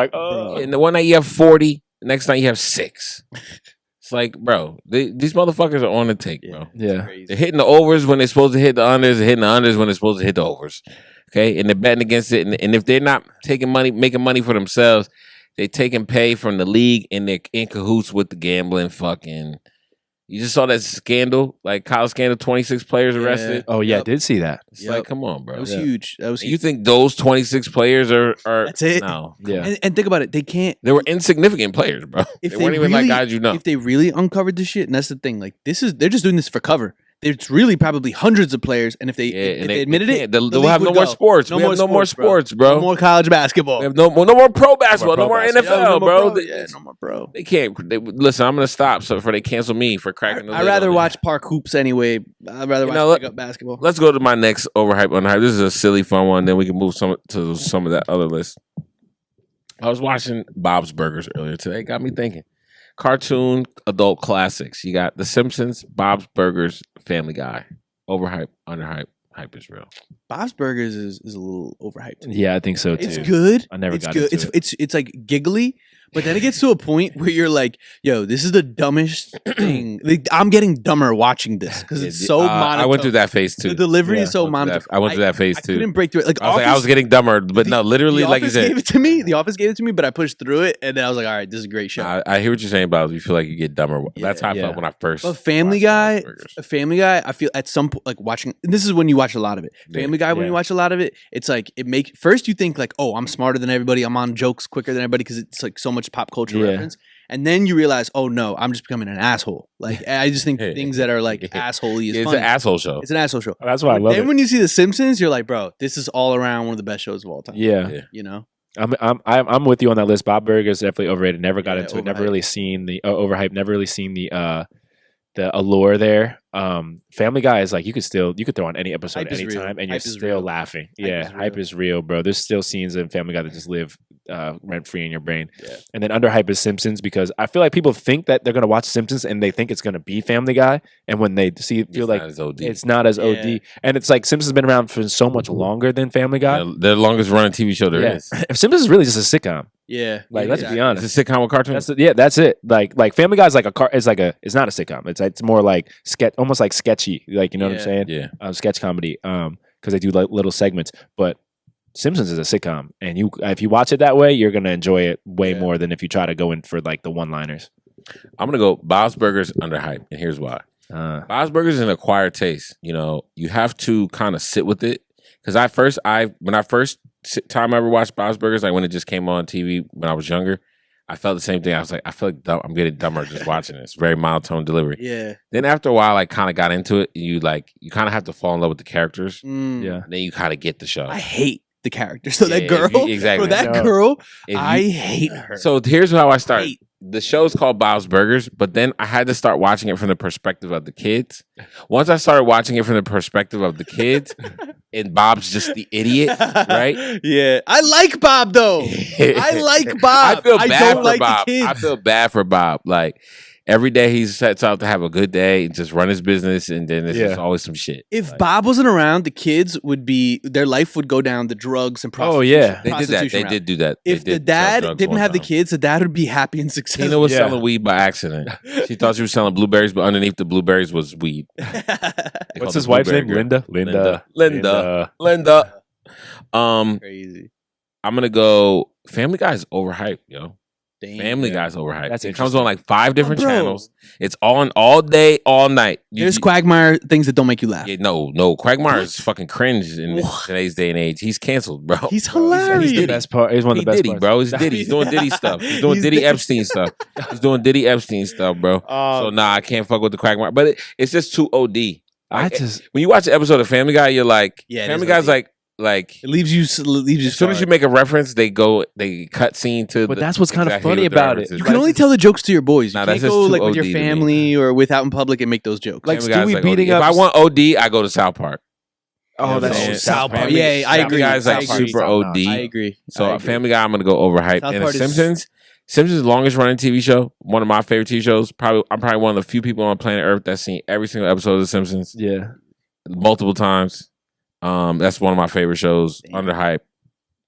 And the one night you have 40, the next night you have 6. It's like, bro, these motherfuckers are on the take, bro. Yeah. They're hitting the overs when they're supposed to hit the unders. They're hitting the unders when they're supposed to hit the overs. Okay? And they're betting against it. And if they're not making money for themselves, they're taking pay from the league and they're in cahoots with the gambling fucking... You just saw that scandal, college scandal, 26 players arrested. Oh, yeah, I did see that. It's like, come on, bro. That was huge. You think those 26 players are That's it? No. Yeah. And think about it. They can't. They were insignificant players, bro. They weren't even like guys you know. If they really uncovered the shit, and that's the thing, they're just doing this for cover. It's really probably hundreds of players, and if they admitted it, they'll have no more sports. We have no more sports, bro. No more college basketball. We have no more pro basketball. No more NFL, bro. No more pro. They can't. Listen, I'm gonna stop before they cancel me for cracking the lid. I'd rather watch park hoops anyway. I'd rather watch pick up basketball. Let's go to my next overhype, underhype. This is a silly, fun one. Then we can move to some of that other list. I was watching Bob's Burgers earlier today. Got me thinking. Cartoon adult classics. You got The Simpsons, Bob's Burgers, Family Guy. Overhyped, underhyped, hype is real. Bob's Burgers is a little overhyped. Yeah, I think so too. It's good. I never got into it. It's like giggly, but then it gets to a point where you're like, yo, this is the dumbest thing. I'm getting dumber watching this because it's so monotone. I went through that phase too. The delivery is so monotone. I went through that phase too. I couldn't break through it. I was getting dumber, but no, literally, like you said. The Office gave it to me, but I pushed through it, and then I was like, all right, this is a great show. I hear what you're saying about you feel like you get dumber. That's how I felt when I first. But Family Guy, I feel at some point, like watching, and this is when you watch a lot of it. Family Guy when you watch a lot of it. It's like first you think like, oh, I'm smarter than everybody. I'm on jokes quicker than everybody because it's like so much pop culture reference. And then you realize, oh no, I'm just becoming an asshole. Like I just think things that are like asshole-y is funny. It's an asshole show. It's an asshole show. That's why I love it. Then when you see The Simpsons, you're like, bro, this is all around one of the best shows of all time. Yeah. You know? I'm with you on that list. Bob Burger's definitely overrated. Never got into it. Overhyped. Never really seen the overhyped. Never really seen the allure there. Family Guy is like you could throw on any episode Hype is real. anytime and Hype you're is still real. laughing. Hype is real. Bro. There's still scenes in Family Guy that just live rent free in your brain. Yeah. And then Underhype is Simpsons because I feel like people think that they're gonna watch Simpsons and they think it's gonna be Family Guy, and when they feel like it's not as OD. And it's like Simpsons has been around for so much longer than Family Guy. Yeah, the longest running TV show there is. Simpsons is really just a sitcom. Yeah. Like let's be honest. It's a sitcom with cartoons. That's it. Like Family Guy is like it's not a sitcom. It's more like almost like sketchy. Like you know what I'm saying? Yeah. Sketch comedy. Because they do like little segments. But Simpsons is a sitcom, and if you watch it that way, you're gonna enjoy it way more than if you try to go in for like the one-liners. I'm gonna go Bob's Burgers Underhyped, and here's why. Bob's Burgers is an acquired taste. You know, you have to kind of sit with it. Because when I first time I ever watched Bob's Burgers, like when it just came on TV when I was younger, I felt the same thing. I was like, I feel like I'm getting dumber just watching this. Very monotone delivery. Yeah. Then after a while, I kind of got into it. You kind of have to fall in love with the characters. Yeah. Then you kind of get the show. I hate the character. So that girl, exactly. bro, that girl, I hate her. So here's how I started. The show's called Bob's Burgers, but then I had to start watching it from the perspective of the kids. Once I started watching it from the perspective of the kids, and Bob's just the idiot, right? Yeah. I like Bob, though. I like Bob. I feel bad for like Bob. the kids. I feel bad for Bob. Like, every day he sets out to have a good day and just run his business, and then there's just always some shit. If Bob wasn't around, the kids their life would go down the drugs and prostitution. Oh yeah, they did that. They did do that. If the dad didn't have the kids, the dad would be happy and successful. Tina was selling weed by accident. She thought she was selling blueberries, but underneath the blueberries was weed. What's his wife's name? Linda. Crazy. I'm gonna go. Family Guy's overhyped, yo. Damn. Family Guy's overhyped. It comes interesting. on like 5 different channels. It's on all day, all night. There's Quagmire things that don't make you laugh. Yeah, no. Quagmire is fucking cringe in today's day and age. He's canceled, bro. He's hilarious. He's the best part. He's one of the best Diddy, parts. bro. He's Diddy. He's doing Diddy stuff. He's doing Diddy Epstein stuff. He's doing Diddy Epstein stuff, bro. So I can't fuck with the Quagmire. But it's just too OD. When you watch an episode of Family Guy, you're like, Family Guy's like it leaves you. As soon as you make a reference, they cut scene to. But that's what's kind of funny about it. You can only tell the jokes to your boys. You can't go like with your OD family or out in public and make those jokes. Like Stewie beating up. If I want OD, I go to South Park. Oh, that's South Park. Yeah, I agree. Guys like super OD. I agree. So Family Guy, I'm gonna go overhyped. And The Simpsons. Simpsons is the longest running TV show. One of my favorite TV shows. I'm probably one of the few people on planet Earth that's seen every single episode of The Simpsons. Yeah, multiple times. That's one of my favorite shows. Underhyped,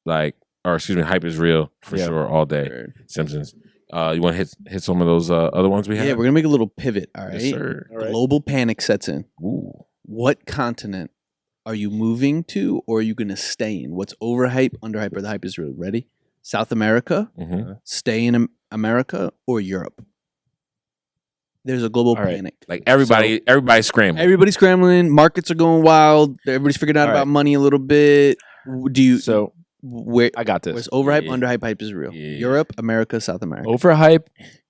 Hype is Real for sure all day. Sure. Simpsons. You want to hit some of those other ones we have? Yeah, we're gonna make a little pivot. All right. Yes, sir. All right. Global panic sets in. Ooh. What continent are you moving to, or are you gonna stay in? What's overhype, underhype, or the hype is real? Ready? South America, stay in America, or Europe? There's a global panic. Like everybody's scrambling. Everybody's scrambling. Markets are going wild. Everybody's figuring out about money a little bit. I got this. Where's overhype, underhype, hype is real? Yeah. Europe, America, South America. Overhype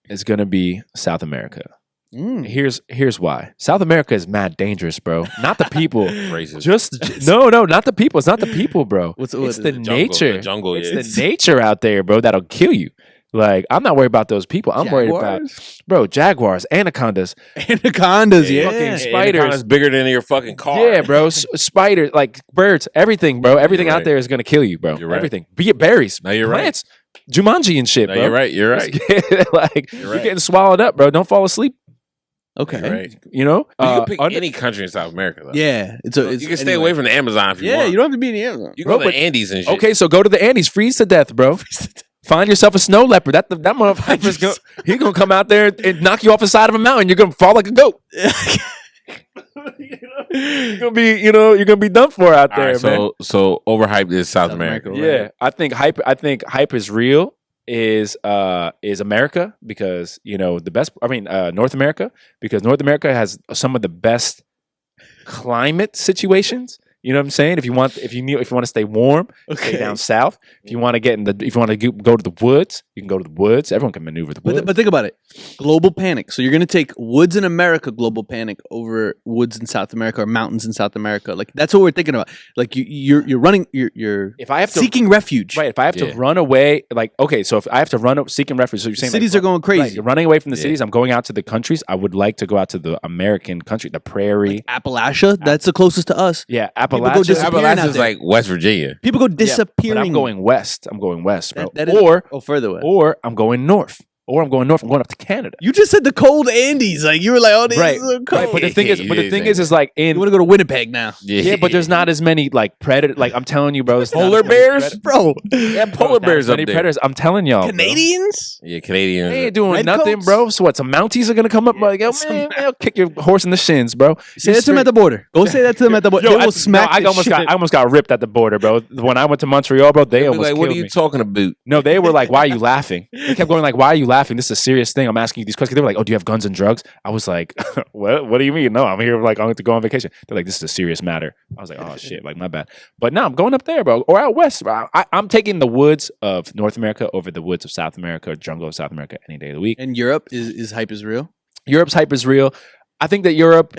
is gonna be South America. Here's why. South America is mad dangerous, bro. Not the people. Racist. No, not the people. It's not the people, bro. It's the nature. The jungle. It's the nature out there, bro. That'll kill you. Like, I'm not worried about those people. I'm worried about, bro, jaguars, anacondas. Anacondas, yeah. Fucking spiders. Anaconda's bigger than your fucking car. Yeah, bro. Spiders, like birds, everything, bro. Everything out there is going to kill you, bro. You're right. Everything. Be it berries, no, you're plants, Jumanji and shit, no, bro. You're right. You're getting swallowed up, bro. Don't fall asleep. Okay. Right. You know? You can pick any country in South America, though. Yeah. You can stay away from the Amazon if you want. Yeah, you don't have to be in the Amazon. You can go to the Andes and shit. Okay, so go to the Andes. Freeze to death, bro. Find yourself a snow leopard. That motherfucker's he's gonna come out there and knock you off the side of a mountain. You're gonna fall like a goat. You're gonna be done for out there, man. So overhyped is South America. Right? Yeah, I think hype is real. Is America because the best. I mean, North America because North America has some of the best climate situations. You know what I'm saying? If you want to stay warm, stay down south. If you want to go to the woods, you can go to the woods. Everyone can maneuver the woods. But think about it. Global panic. So you're going to take woods in America, global panic, over woods in South America or mountains in South America. Like that's what we're thinking about. Like you're running. You're if I have to, seeking refuge. Right. If I have to run away, like okay. So if I have to run seeking refuge, so you're saying cities are going crazy. Right, you're running away from the cities. I'm going out to the countries. I would like to go out to the American country, the prairie, like Appalachia. That's the closest to us. Yeah, Appalachia is like West Virginia. People go disappearing. But I'm going west. Bro. That is, further west. Or I'm going north. I'm going up to Canada. You just said the cold Andes. Like you were like, oh, this is so cold. Right. But the thing is like you want to go to Winnipeg now. Yeah, but there's not as many like predator. Like I'm telling you, bro. Polar bears, bro. Yeah, polar bears up there. Predators. I'm telling y'all, Canadians. Bro. Yeah, Canadians. They ain't doing Red nothing, coats? bro. So what? Some Mounties are gonna come up like, yo, man, they'll kick your horse in the shins, bro. Say that to them at the border. Go say that to them at the border. They will smack. I almost got ripped at the border, bro. When I went to Montreal, bro, they almost like, killed what are me. you talking about? No, they were like, why are you laughing? They kept going like, why are you laughing? This is a serious thing. I'm asking you these questions. They were like, oh, do you have guns and drugs? I was like, what do you mean? No, I'm here like I'm going to go on vacation. They're like, this is a serious matter. I was like, oh shit, like my bad. But no, I'm going up there, bro, or out west. Bro. I'm taking the woods of North America over the woods of South America or jungle of South America any day of the week. And Europe is hype is real. Europe's hype is real. I think that Europe,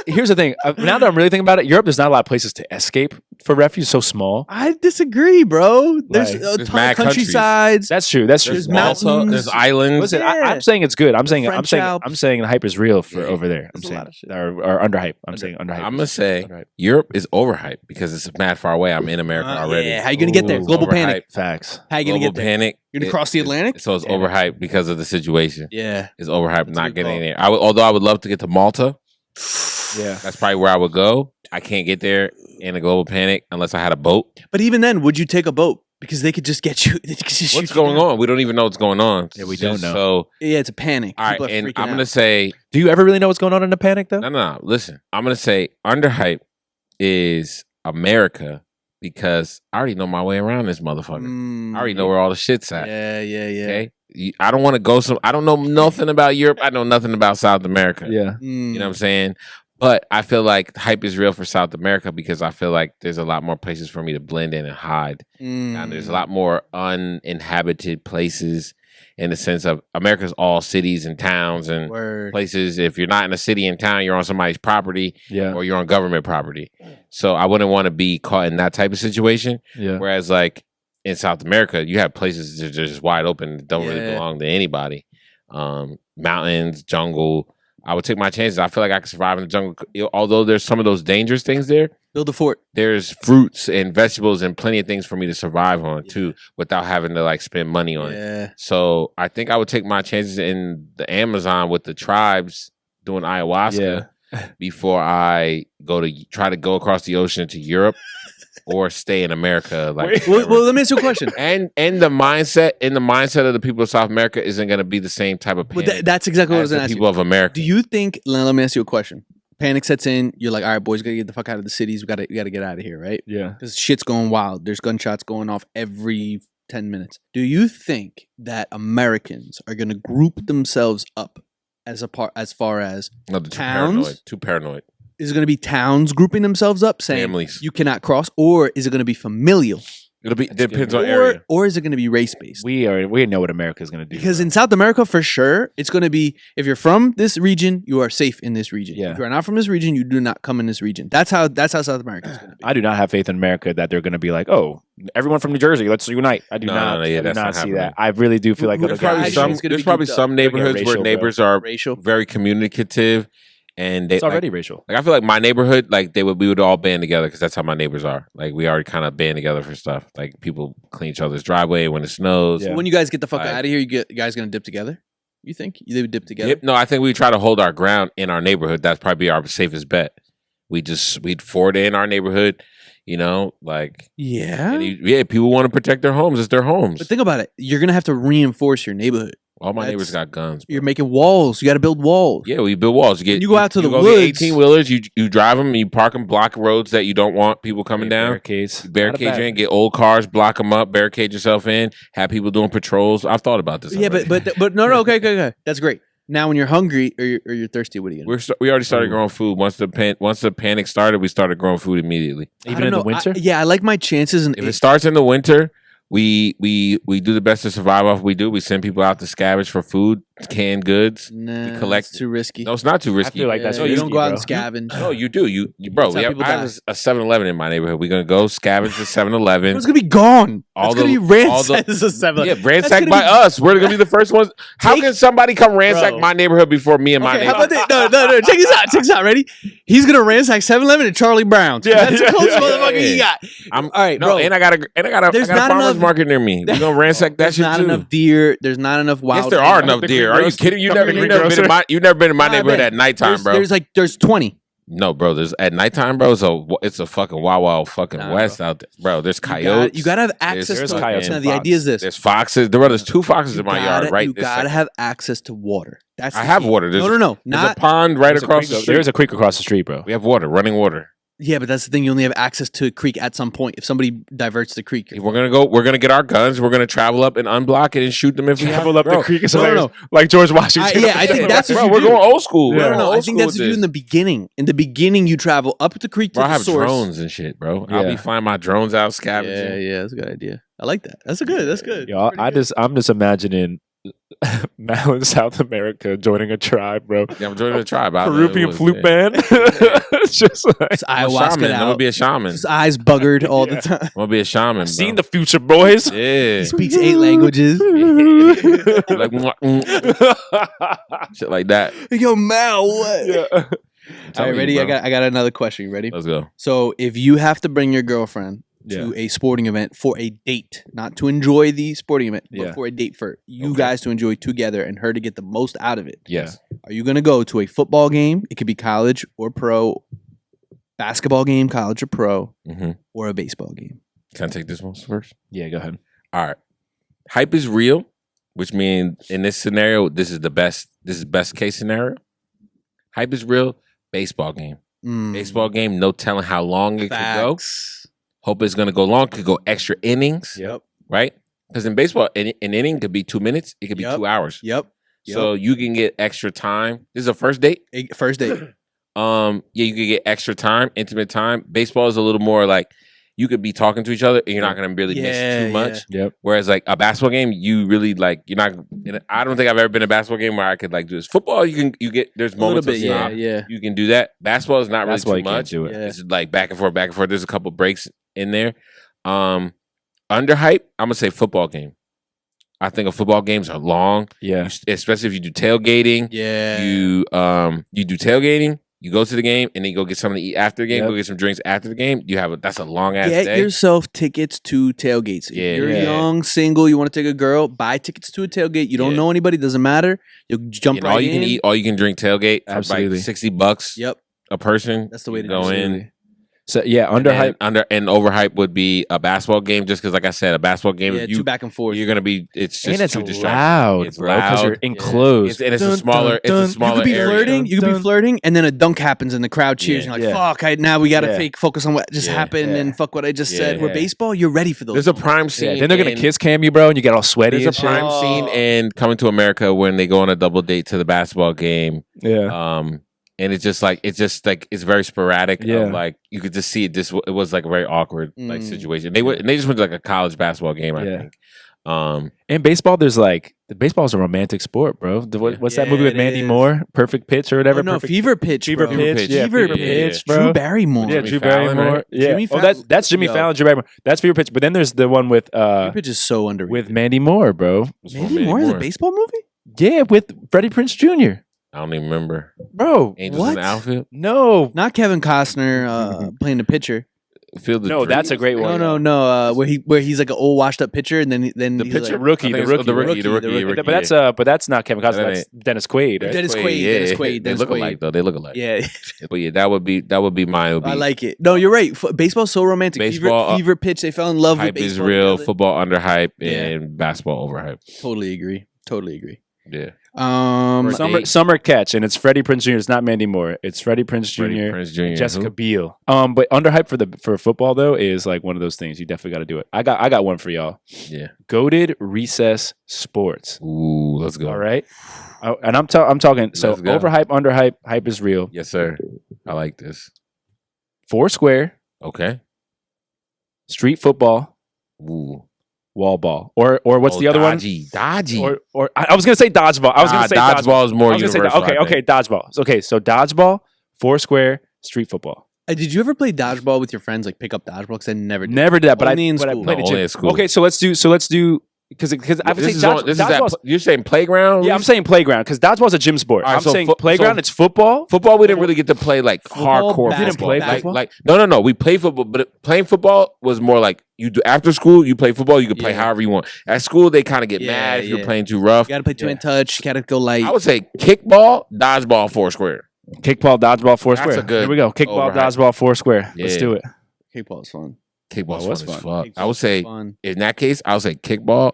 here's the thing. Now that I'm really thinking about it, Europe, there's not a lot of places to escape for refuge. It's so small. I disagree, bro. There's Right. a There's ton mad of countrysides. That's true. That's true. There's Malta, mountains. there's islands. Listen, Yeah. I'm saying it's good. I'm saying French Alps. the hype is real for over there. I'm There's a saying lot of shit. or underhype. I'm saying underhype. I'm gonna say Underhype. Europe is overhyped because it's mad far away. I'm in America already. Yeah, how you gonna get there? It's Global overhyped. panic. Facts. How you gonna Global get there? panic. You're gonna cross the Atlantic? So it's overhyped because of the situation. Yeah. It's overhyped. That's a Not good getting call. there. Although I would love to get to Malta. Yeah. That's probably where I would go. I can't get there in a global panic unless I had a boat. But even then, would you take a boat? Because they could just get you. They could just shoot What's you going down. on? We don't even know what's going on. Yeah, we It's don't just know. So, Yeah, it's a panic. all right, People are and freaking I'm out. gonna say Do you ever really know what's going on in the panic though? no. Listen, I'm gonna say Underhype is America because I already know my way around this motherfucker. I already know where all the shit's at. Yeah. Okay, I don't want to go I don't know nothing about Europe. I know nothing about South America. Yeah. You know what I'm saying? But I feel like hype is real for South America because I feel like there's a lot more places for me to blend in and hide. And there's a lot more uninhabited places in the sense of America's all cities and towns and Word. places. If you're not in a city and town, you're on somebody's property Yeah. or you're on government property. So I wouldn't want to be caught in that type of situation. Yeah. Whereas like in South America, you have places that are just wide open that don't really Yeah. belong to anybody. Mountains, jungle. I would take my chances. I feel like I can survive in the jungle. Although there's some of those dangerous things there, Build a fort. there's fruits and vegetables and plenty of things for me to survive on too without having to like spend money on it. Yeah. So I think I would take my chances in the Amazon with the tribes doing ayahuasca before I try to go across the ocean to Europe or stay in America. Like, Well, let me ask you a question. and the mindset of the people of South America isn't going to be the same type of But panic that's exactly what I was as going the to ask people you. of America. Do you think? Let me ask you a question. Panic sets in. You're like, all right, boys, gotta get the fuck out of the cities. We gotta get out of here, right? Yeah. Because shit's going wild. There's gunshots going off every 10 minutes. Do you think that Americans are gonna group themselves up as far as No, they're towns? too paranoid. Is it going to be towns grouping themselves up saying Families. you cannot cross, or is it going to be familial, It depends on or area. is it going to be race based? We know what America's gonna do. Because in South America, for sure, it's going to be if you're from this region, you are safe in this region. Yeah. If you're not from this region, you do not come in this region. That's how South America is going to be. I do not have faith in America that they're gonna be like, oh, everyone from New Jersey, let's unite. I do No, not. no, yeah, I do that's not not see happening. that. I really do feel like There's There's probably probably some- some. it's gonna There's be probably grouped up. some neighborhoods racial, where bro. neighbors are Racial. very communicative, and they it's already racial. Like I feel like my neighborhood, like we would all band together because that's how my neighbors are. Like we already kind of band together for stuff. Like people clean each other's driveway when it snows. Yeah. When you guys get the fuck Like- out of here, you guys going to dip together? You think they would dip together? Yep. No, I think we try to hold our ground in our neighborhood. That's probably our safest bet. We'd ford in our neighborhood, you know, like Yeah. and people want to protect their homes. It's their homes. But think about it. You're going to have to reinforce your neighborhood. All my that's- neighbors got guns. Bro. You're making walls. You got to build walls. Yeah, we build walls. When you go out to the get woods- 18-wheelers, you drive them, you park them, block roads that you don't want people coming down. Barricades. Barricade Not a you bad- in, get old cars, block them up, barricade yourself in, have people doing patrols. I've thought about this. Yeah, already. but no, okay. That's great. Now, when you're hungry or you're thirsty, what are you gonna do? We already started growing food. Once the panic started, we started growing food immediately. Even in the winter? I like my chances. If it starts in the winter, we do the best to survive off. We send people out to scavenge for food, canned goods. Nah, we collect. it's too risky. No, it's not too risky. I feel like that's you risky, don't go out and bro. scavenge. No, you do. You bro. That's how I have a 7-Eleven in my neighborhood. We're gonna go scavenge the 7-Eleven. It's gonna be gone. All It's gonna be ransacked as a 7-Eleven. Yeah, ransacked by us. We're gonna be the first ones. How can somebody come ransack my neighborhood before me and my Okay, how neighborhood? about this? No. Check this out. Ready? He's gonna ransack 7-Eleven and Charlie Brown's. Yeah, That's the closest motherfucker you got. All right, no, bro. and I got a farmer's market near me. We're gonna ransack that There's shit not too. enough deer. There's not enough wild. Yes, there are animals. enough deer. Are you kidding? You've never been in my Nah, neighborhood man. at nighttime, bro. There's 20. No, bro. There's at nighttime, bro. So it's a fucking wild fucking west out there, bro. There's coyotes. You gotta have access There's to coyotes. Now, the idea is this. There's foxes. There's 2 foxes in my yard, right? You gotta have access to water. That's I the have key. water. No. There's a pond right across the street. There's a creek across the street, bro. We have water, running water. Yeah, but that's the thing. You only have access to a creek at some point. If somebody diverts the creek, If we're gonna get our guns. We're gonna travel up and unblock it and shoot them if we Travel up the creek. No. Like George Washington. I think that's what Bro, you we're do. going old school. No, We're I old think school that's with what you do in this. the beginning. In the beginning, you travel up the creek to Bro, I the have source. drones and shit, bro. I'll Yeah. be flying my drones out scavenging. Yeah, that's a good idea. I like that. That's good. Yo, I'm just imagining Mal in South America joining a tribe, bro. Yeah, I'm joining the tribe. Peruvian flute band. It's just like It's I'm a ayahuasca shaman. I'm gonna out. be a shaman. His eyes buggered all the time. I'm gonna be a shaman. Bro. seen the future, boys. Yeah. He speaks 8 languages. Like shit like that. Yo, Mal, what? Yeah. All right, ready? I got another question. You ready? Let's go. So, if you have to bring your girlfriend to a sporting event for a date, not to enjoy the sporting event, but for a date for you guys to enjoy together and her to get the most out of it. Yes. Are you going to go to a football game? It could be college or pro, basketball game, college or pro, or a baseball game. Can I take this one first? Yeah, go ahead. All right. Hype is real, which means in this scenario, this is best case scenario. Hype is real. Baseball game. Baseball game. No telling how long it could go. Hope it's going to go long. Could go extra innings. Yep. Right? Because in baseball, an inning could be 2 minutes. It could be 2 hours. Yep. So you can get extra time. This is a first date. First date. Yeah, you could get extra time, intimate time. Baseball is a little more like you could be talking to each other and you're not going to really miss too much. Yep. Whereas like a basketball game, you really like you're not. I don't think I've ever been in a basketball game where I could like do this. Football, you get there's moments of stop. You can do that. Basketball is not really too much. Do it. Yeah. It's like back and forth. There's a couple breaks in there. Underhype, I'm gonna say football game. I think football games are long. Yeah. Especially if you do tailgating. Yeah. You do tailgating. You go to the game and then you go get something to eat after the game. Yep. Go get some drinks after the game. That's a long ass Get day. yourself tickets to tailgates. If you're young, single, you want to take a girl, buy tickets to a tailgate. You don't know anybody, doesn't matter. You'll jump right in. All you can eat, all you can drink tailgate for Absolutely. like $60 Yep. a person. That's the way to go do it. in. So yeah, Underhype. And Overhype would be a basketball game, just because, like I said, a basketball game. Yeah, two back and forth. You're gonna be. It's just And it's too distracting. loud, It's bro, because loud. you're enclosed. And it's a smaller. It's a smaller You could be area. flirting. You could be flirting, and then a dunk happens, and the crowd cheers. Yeah. And you're like, "Fuck! Now we gotta fake focus on what just Yeah. happened, Yeah. and fuck what I just said." Yeah. Where baseball, you're ready for those. There's a prime scene. Then they're gonna in- kiss cam you, bro, and you get all sweaty. There's a and shit. prime scene in Coming to America when they go on a double date to the basketball game. Yeah. And it's it's very sporadic. Yeah. Of like you could just see it. It was like a very awkward like situation. They just went to like a college basketball game. I think. And baseball, baseball is a romantic sport, bro. What's that movie with it Mandy is. Moore? Perfect Pitch or whatever. no, Perfect Fever Pitch, Fever bro. Pitch, yeah, Fever Fever Pitch, Pitch, bro. Drew Barrymore. Yeah, Jimmy Drew Fallon, Barrymore. right? Yeah, Jimmy that's Jimmy Yo. Fallon, Drew Barrymore. That's Fever Pitch. But then there's the one with Fever Pitch is so underrated. with Mandy Moore, bro. Mandy Moore is a baseball movie. Yeah, with Freddie Prinze Jr. I don't even remember. Bro, Angels in the outfield. no, Not Kevin Costner playing the pitcher. Field of no, Dreams? that's a great one. No. Where he's like an old washed up pitcher, and then The he's pitcher like, Rookie, I the think it's rookie, the rookie. But that's not Kevin Costner. That's Dennis Quaid, right? Dennis Quaid. They look alike though. They look alike. Yeah, But yeah, that would be mine. I like it. No, you're right. Baseball's so romantic. Baseball, Fever Pitch. They fell in love with Hype baseball. is real. together. Football underhype Yeah. and basketball overhype. Totally agree. Yeah. Summer Catch, and it's Freddie Prinze Jr. It's not Mandy Moore. It's Freddie Prinze Jr. And Jessica Biel. But Underhyped for football though is like one of those things you definitely got to do it. I got one for y'all. Yeah. Goated recess sports. Ooh, let's go. All right. And I'm talking. So overhype, underhype, hype is real. Yes, sir. I like this. Foursquare. Okay. Street football. Ooh. Wall ball. Or what's the other one? Dodgy. Or I was gonna say dodgeball. I was gonna say dodgeball is more universal. Okay, dodgeball. Okay, so dodgeball, Foursquare, street football. Did you ever play dodgeball with your friends? Like pick up dodgeball? Because I never did. Never did that, but I in played school. it at school. Okay, so let's do because I would say dodgeball. You're saying playground? Yeah, I'm saying playground because dodgeball's a gym sport. Right, I'm so saying playground. It's football. Football, we didn't really get to play like hardcore. We didn't play football. football? No. We played football, but playing football was more like you do after school. You play football. You can play however you want. At school, they kind of get mad if you're playing too rough. You got to play two-hand touch. Got to go light. I would say kickball, dodgeball, Foursquare. Kickball, dodgeball, Foursquare. That's a good. Here we go. Kickball, overhype. dodgeball, Foursquare. Yeah. Let's do it. Kickball is fun. Kickball was was fun. fun. I would say Fun. in that case, I would say kickball.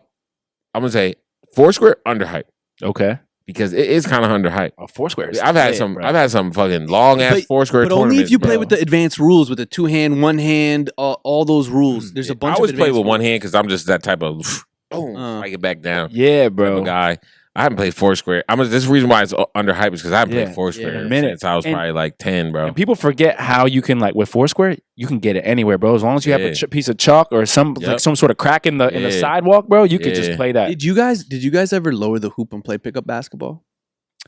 I'm gonna say Foursquare underhyped Okay. because it is kind of underhyped. Oh, Foursquare. I've had some fucking long ass Foursquare But tournaments. only if you play bro. with the advanced rules, with the 2-hand, 1-hand, all those rules. There's a bunch. I always of play with advanced one rules. hand because I'm just that type of boom, I get back down. Yeah, Type bro. of guy. I haven't played Foursquare. This is the reason why it's underhyped is because I haven't played Foursquare in a minute. since I was probably like 10, bro. And people forget how you can with Foursquare, you can get it anywhere, bro. As long as you have a piece of chalk or some sort of crack in the sidewalk, bro, you could just play that. Did you guys ever lower the hoop and play pickup basketball?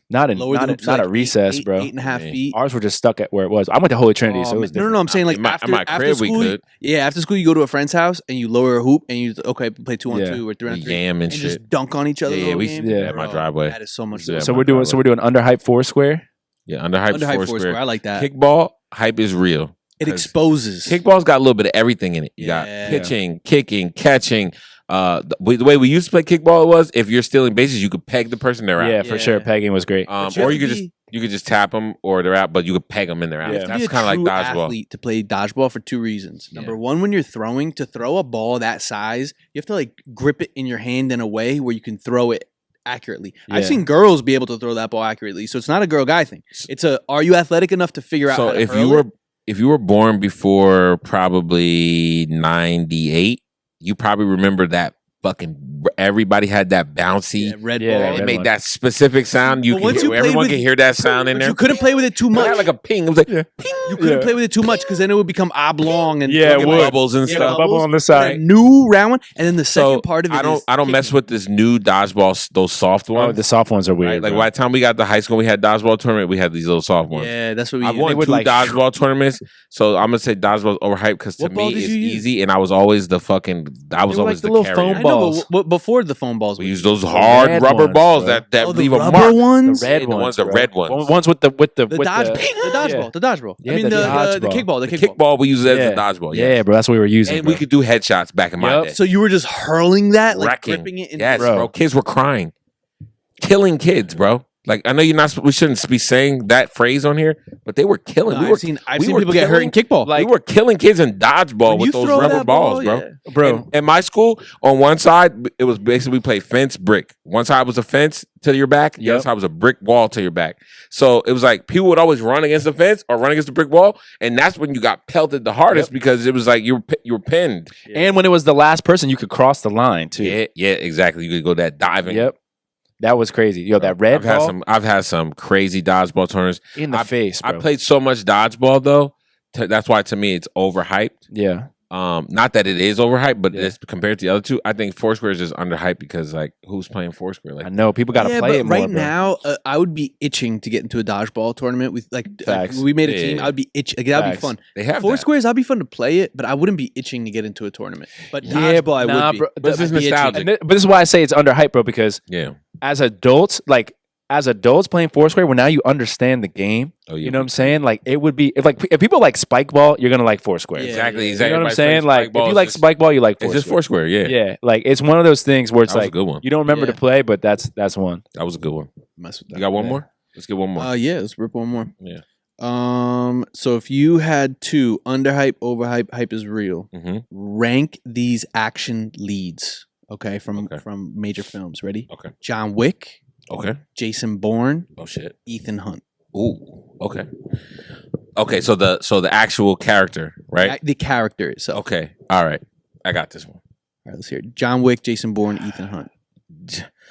Not a Like recess, bro. 8.5 feet. Ours were just stuck at where it was. I went to Holy Trinity, so it was different. No. I'm saying like In my after crib, school, we could. Yeah, after school you go to a friend's house and you lower a hoop and you play 2-on-2 or 3-on-3 Yam and shit. just dunk on each other. Yeah, we game. at my driveway. That is so much. Yeah, fun. So we're doing underhype Foursquare. Yeah, underhyped Foursquare. I like that. Kickball hype is real. It exposes. Kickball's got a little bit of everything in it. You got pitching, kicking, catching. The way we used to play kickball was if you're stealing bases, you could peg the person they're out. Yeah, for sure. Pegging was great. Or you could just tap them or they're out, but you could peg them and they're out. Yeah. That's kind of like dodgeball. Athlete to play dodgeball for two reasons. Number one, when you're throwing, to throw a ball that size, you have to like grip it in your hand in a way where you can throw it accurately. Yeah. I've seen girls be able to throw that ball accurately, so it's not a girl guy thing. It's are you athletic enough to figure out? So how to if you were born before probably 98, you probably remember that fucking everybody had that bouncy red ball. It made that specific sound. Everyone can hear that sound in there. You couldn't play with it too much. It had like a ping. It was like ping. You couldn't play with it too much because then it would become oblong and bubbles and stuff. Bubble on the side. New round one, and then the second part of it. I don't mess with this new dodgeball. Those soft ones. Oh, the soft ones are weird. Right? Like by the time we got to high school, we had dodgeball tournament. We had these little soft ones. Yeah, that's what we. I won two dodgeball tournaments, so I'm gonna say dodgeball's overhyped because to me it's easy, and I was always the carrier. I know, but before the foam balls, we used those hard rubber balls that leave a mark. Ones? The red ones, the red ones. Ones with the dodgeball. Yeah, I mean the kickball. The kickball we used as the dodgeball. Yeah, bro, that's what we were using. And we could do headshots back in my day. So you were just hurling that, like Wrecking. gripping it. Yes, bro. Kids were crying, killing kids, bro. Like I know we shouldn't be saying that phrase on here, but they were killing. I've seen people get hurt in kickball. Like we were killing kids in dodgeball with those rubber balls, bro. In my school, on one side it was basically we played fence brick. One side was a fence to your back. The other side was a brick wall to your back. So it was like people would always run against the fence or run against the brick wall, and that's when you got pelted the hardest because it was like you were pinned. And when it was the last person, you could cross the line too. Yeah, exactly. You could go that diving. Yep. That was crazy. Yo, that red ball. I've had some crazy dodgeball tournaments in the face. Bro. I played so much dodgeball though. That's why to me it's overhyped. Yeah. Not that it is overhyped, but it's compared to the other two, I think Foursquare is just underhyped because like who's playing Foursquare? Like I know people got to play it more. Right now, I would be itching to get into a dodgeball tournament with like we made a team. I'd be itching. Like, that'd be fun. They have Foursquares. I'd be fun to play it, but I wouldn't be itching to get into a tournament. But dodgeball, I would be. Bro, this is nostalgic. But this is why I say it's underhyped, bro. Because as adults, playing Foursquare, where now you understand the game, you know what I'm saying? Like it would be if people like Spike Ball, you're gonna like Foursquare. Exactly. You know what I'm saying? Like if you like Spike Ball, you like Foursquare. It's just Foursquare, yeah. Like it's one of those things where it's that was like a good one. You don't remember to play, but that's one. That was a good one. Mess with that. You got one more? Let's get one more. Yeah, let's rip one more. Yeah. So if you had to underhype, overhype, hype is real. Rank these action leads. Okay, from major films. Ready? Okay. John Wick. Okay. Jason Bourne, Oh shit. Ethan Hunt. Ooh. Okay. Okay. So the actual character, right? The character itself. Okay. All right. I got this one. All right, let's hear it. John Wick, Jason Bourne, Ethan Hunt.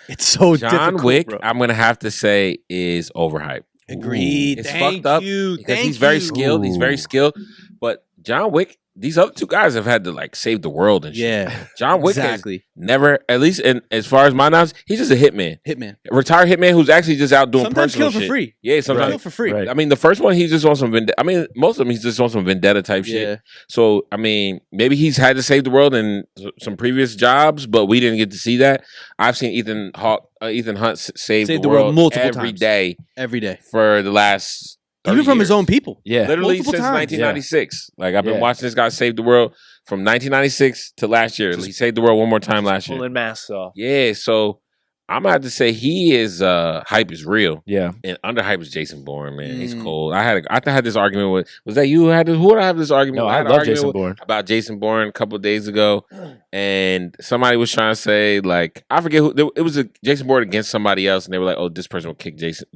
It's so difficult, John Wick, bro. I'm gonna have to say is overhyped. Agreed. It's Thank fucked up you. because Thank he's very you. skilled. He's very skilled. But John Wick, these other two guys have had to like save the world and shit. Yeah. John Wick has Exactly. never, at least as far as my knowledge, he's just a hitman. Hitman. Retired hitman who's actually just out doing Sometimes personal kill for shit. free. Yeah, sometimes Kill for free. Right. I mean, the first one, he just wants some vendetta. I mean, most of them, he's just on some vendetta type shit. Yeah. So, I mean, maybe he's had to save the world in some previous jobs, but we didn't get to see that. I've seen Ethan Hunt save the world multiple every times. day Every day. for the last 30 Even from his years. own people. Yeah. Literally multiple since times. 1996. Like, I've been Yeah. watching this guy save the world from 1996 to last year. He saved the world one more time last year. Pulling masks off. Yeah, so I'm gonna have to say he is hype is real. Yeah. And Underhyped is Jason Bourne, man. He's cold. I had this argument with, was that you who had this? Who did I have this argument No, with? I had an love argument Jason with- Bourne. about Jason Bourne a couple of days ago, and somebody was trying to say, like, I forget who it was, a Jason Bourne against somebody else, and they were like, oh, this person will kick Jason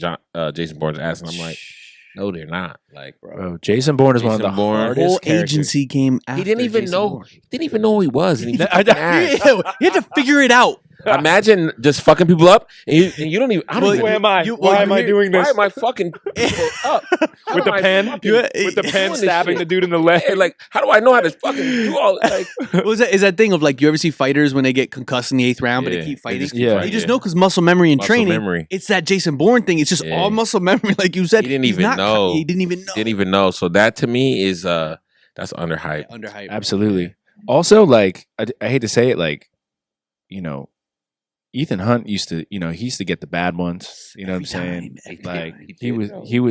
Bourne's ass, and I'm like, no, they're not. Like, Bro, Jason Bourne is one of the Jason Bourne. hardest Whole characters. agency came after he didn't even Jason know. Bourne. He didn't even know who he was. And he I- fucking asked. Yeah, you had to figure it out. Imagine just fucking people up, and you don't even. I don't Well, even. where am I? Why am I doing this? Why am I fucking people up How With do the I pen? fucking With the pen doing this stabbing shit? the dude in the leg. Yeah, like, how do I know how to fucking do all? Like, What was that? Is that thing of like you ever see fighters when they get concussed in the 8th round, but Yeah, they keep they fighting? just keep Yeah. fighting, You just yeah. know because muscle memory and Muscle training. memory. It's that Jason Bourne thing. It's just Yeah. all muscle memory, like you said. He didn't He's even not- know. He didn't even know. Didn't even know. So that to me is that's underhyped. Underhyped. Absolutely. Also, like, I hate to say it, like, Ethan Hunt used to, he used to get the bad ones. You know what I'm saying? Like, he was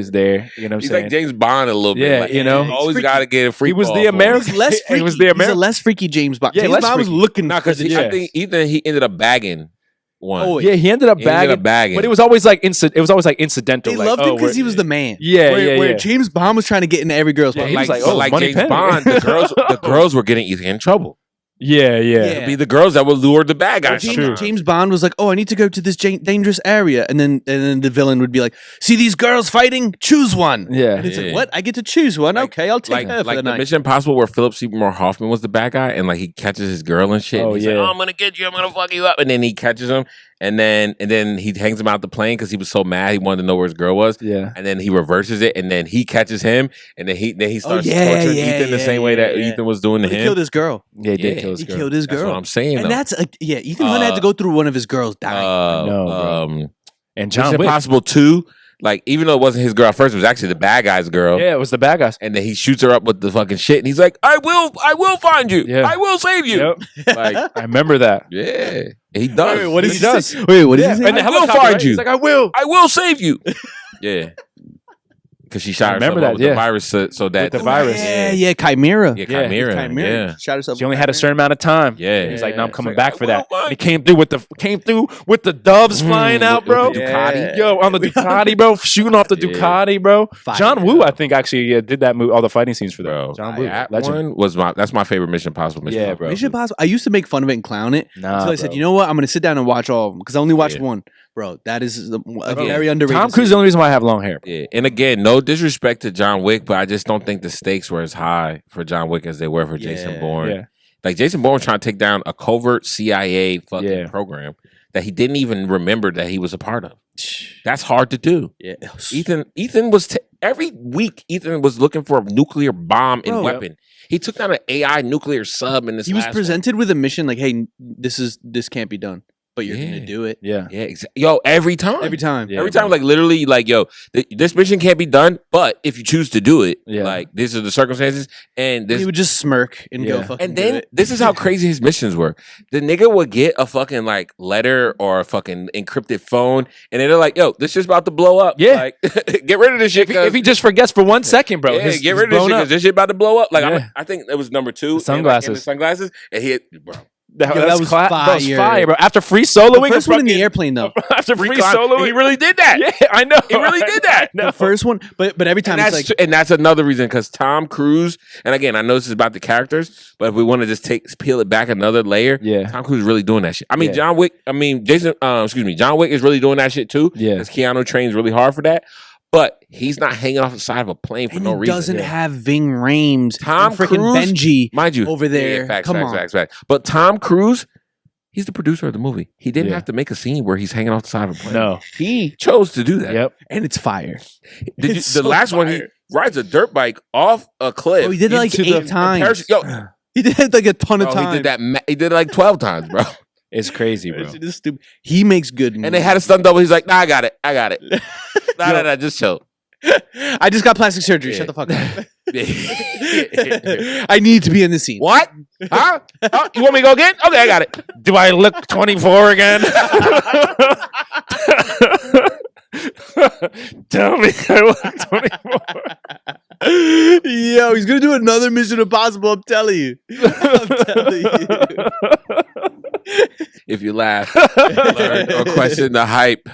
there. You know what I'm He's saying? like James Bond a little bit. Yeah, like, you know. you always He's got to get a free. He was ball the for him. American- He's less He freaky. was the He's a American- less freaky James Bond. Yeah, James less Bond was freaky. looking Nah, for because the I chick. think he ended up bagging one. Oh, Yeah, he ended up He ended bagging. up bagging. But it was always like incidental. They like, loved him oh, because we're- he was the man. Yeah, where yeah. James Bond was trying to get into every girl's Yeah, mouth. he was like, like, oh, like Money James Penny. Bond, the girls were getting Ethan in trouble. Yeah, yeah. It'd be the girls that would lure the bad guys. That's true. James Bond was like, "Oh, I need to go to this dangerous area," and then the villain would be like, "See these girls fighting? Choose one." Yeah. And it's Yeah. like, "What? I get to choose one? Like- Okay, I'll take Like, her for like the the night." Mission Impossible where Philip Seymour Hoffman was the bad guy, and like he catches his girl and shit. Oh, and he's yeah. like, I'm gonna get you. I'm gonna fuck you up. And then he catches him, and then he hangs him out the plane because he was so mad he wanted to know where his girl was. Yeah. And then he reverses it, and then he catches him, and then he starts yeah, torturing yeah, Ethan the yeah, same way that yeah. Ethan was doing to He him. killed his girl. Yeah, he did Yeah. kill his He girl. killed his That's girl. what I'm saying. And though. that's Ethan Hunt had to go through one of his girls dying. No, bro. And John Mission Wick. Impossible 2, like even though it wasn't his girl at first, it was actually the bad guy's girl. Yeah, it was the bad guys. And then he shoots her up with the fucking shit, and he's like, I will find you. Yeah. I will save you. Yep. Like, I remember that. yeah. He does. Wait, what He does does. he say? Wait, what does Yeah, he say? and the I will helicopter, find right? you. He's like, I will. I will save you. Yeah. Because she shot I remember herself up that, with yeah. the virus so that With the virus. Yeah, Chimera. Yeah, Yeah, Chimera. Yeah. Shot herself. She only had a certain amount of time. Yeah. He's like, no, I'm It's coming like, back I for that. will find And he came through with the doves flying out, bro. with the Ducati. Yo, on the Ducati, bro, shooting off the Yeah. Ducati, bro. Fire. John Woo, I think actually did that movie, all the fighting scenes for that. Bro, John Woo, that legend. one was that's my favorite Mission Impossible. Yeah, bro. Mission Impossible. I used to make fun of it and clown it Nah, until I said, bro. you know what? I'm going to sit down and watch all of them because I only watched Yeah. one. Bro, that is a Bro, very underrated. Tom Cruise is the only reason why I have long hair. Bro. Yeah, and again, no disrespect to John Wick, but I just don't think the stakes were as high for John Wick as they were for Jason Yeah. Bourne. Yeah. Like Jason Bourne was trying to take down a covert CIA fucking Yeah. program that he didn't even remember that he was a part of. That's hard to do. Yeah. Ethan was every week. Ethan was looking for a nuclear bomb and Bro. weapon. He took down an AI nuclear sub in this. He was last presented with a mission like, hey, this can't be done, but you're Yeah. going to do it. Yeah. one. Yeah, yo, every time. Every time. Yeah. Every time, like literally, like yo, this mission can't be done. But if you choose to do it, Yeah. like these are the circumstances, and this, He would just smirk and go Yeah. fucking and do then it. this is how crazy his missions were. The nigga would get a fucking like letter or a fucking encrypted phone, and then they're like, "Yo, this shit's about to blow up. Yeah. like get rid of this shit. If he just forgets for 1 second, bro, yeah, his, get he's rid of this shit blown because up. this shit about to blow up. Like Yeah. I think it was number 2, The sunglasses. and the sunglasses, and he, bro, That was that was fire. fire, bro. After free soloing, The first one in the airplane, though. After free Recon, soloing, he really did that. yeah, I know. He really did that. No. The first one, but every time And it's that's, like, and that's another reason because Tom Cruise, and again, I know this is about the characters, but if we want to just peel it back another layer, Yeah. Tom Cruise is really doing that shit. I mean, Yeah. John Wick is really doing that shit too. Yeah. Because Keanu trains really hard for that. But he's not hanging off the side of a plane for and no he reason. doesn't have Ving Rhames, Tom and freaking Cruise, Benji mind you, over there. Yeah, facts, Come facts, on. facts, facts. But Tom Cruise, he's the producer of the movie. He didn't Yeah. have to make a scene where he's hanging off the side of a plane. No. He chose to do that. Yep. And it's fire. The It's so last one, he fire. rides a dirt bike off a cliff. Oh, he did it like into the 8 times. parachute. Yo, He did it like a ton of bro, times. he did that. He did it like 12 times, bro. It's crazy, bro. That shit is stupid. He makes good movies. And they had a stunt double. He's like, "Nah, I got it. Nah, just chill." I just got plastic surgery. Yeah. Shut the fuck up. I need to be in the scene. What? Huh? Oh, you want me to go again? Okay, I got it. Do I look 24 again? Tell me I look 24. Yo, he's gonna do another Mission Impossible. I'm telling you. I'm telling you. If you laugh, learn, or question the hype,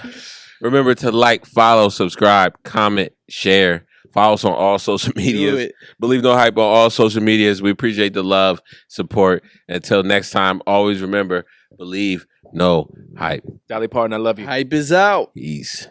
remember to like, follow, subscribe, comment, share. Follow us on all social medias. Believe No Hype on all social medias. We appreciate the love, support. Until next time, always remember, believe no hype. Dolly Parton, I love you. Hype is out. Peace.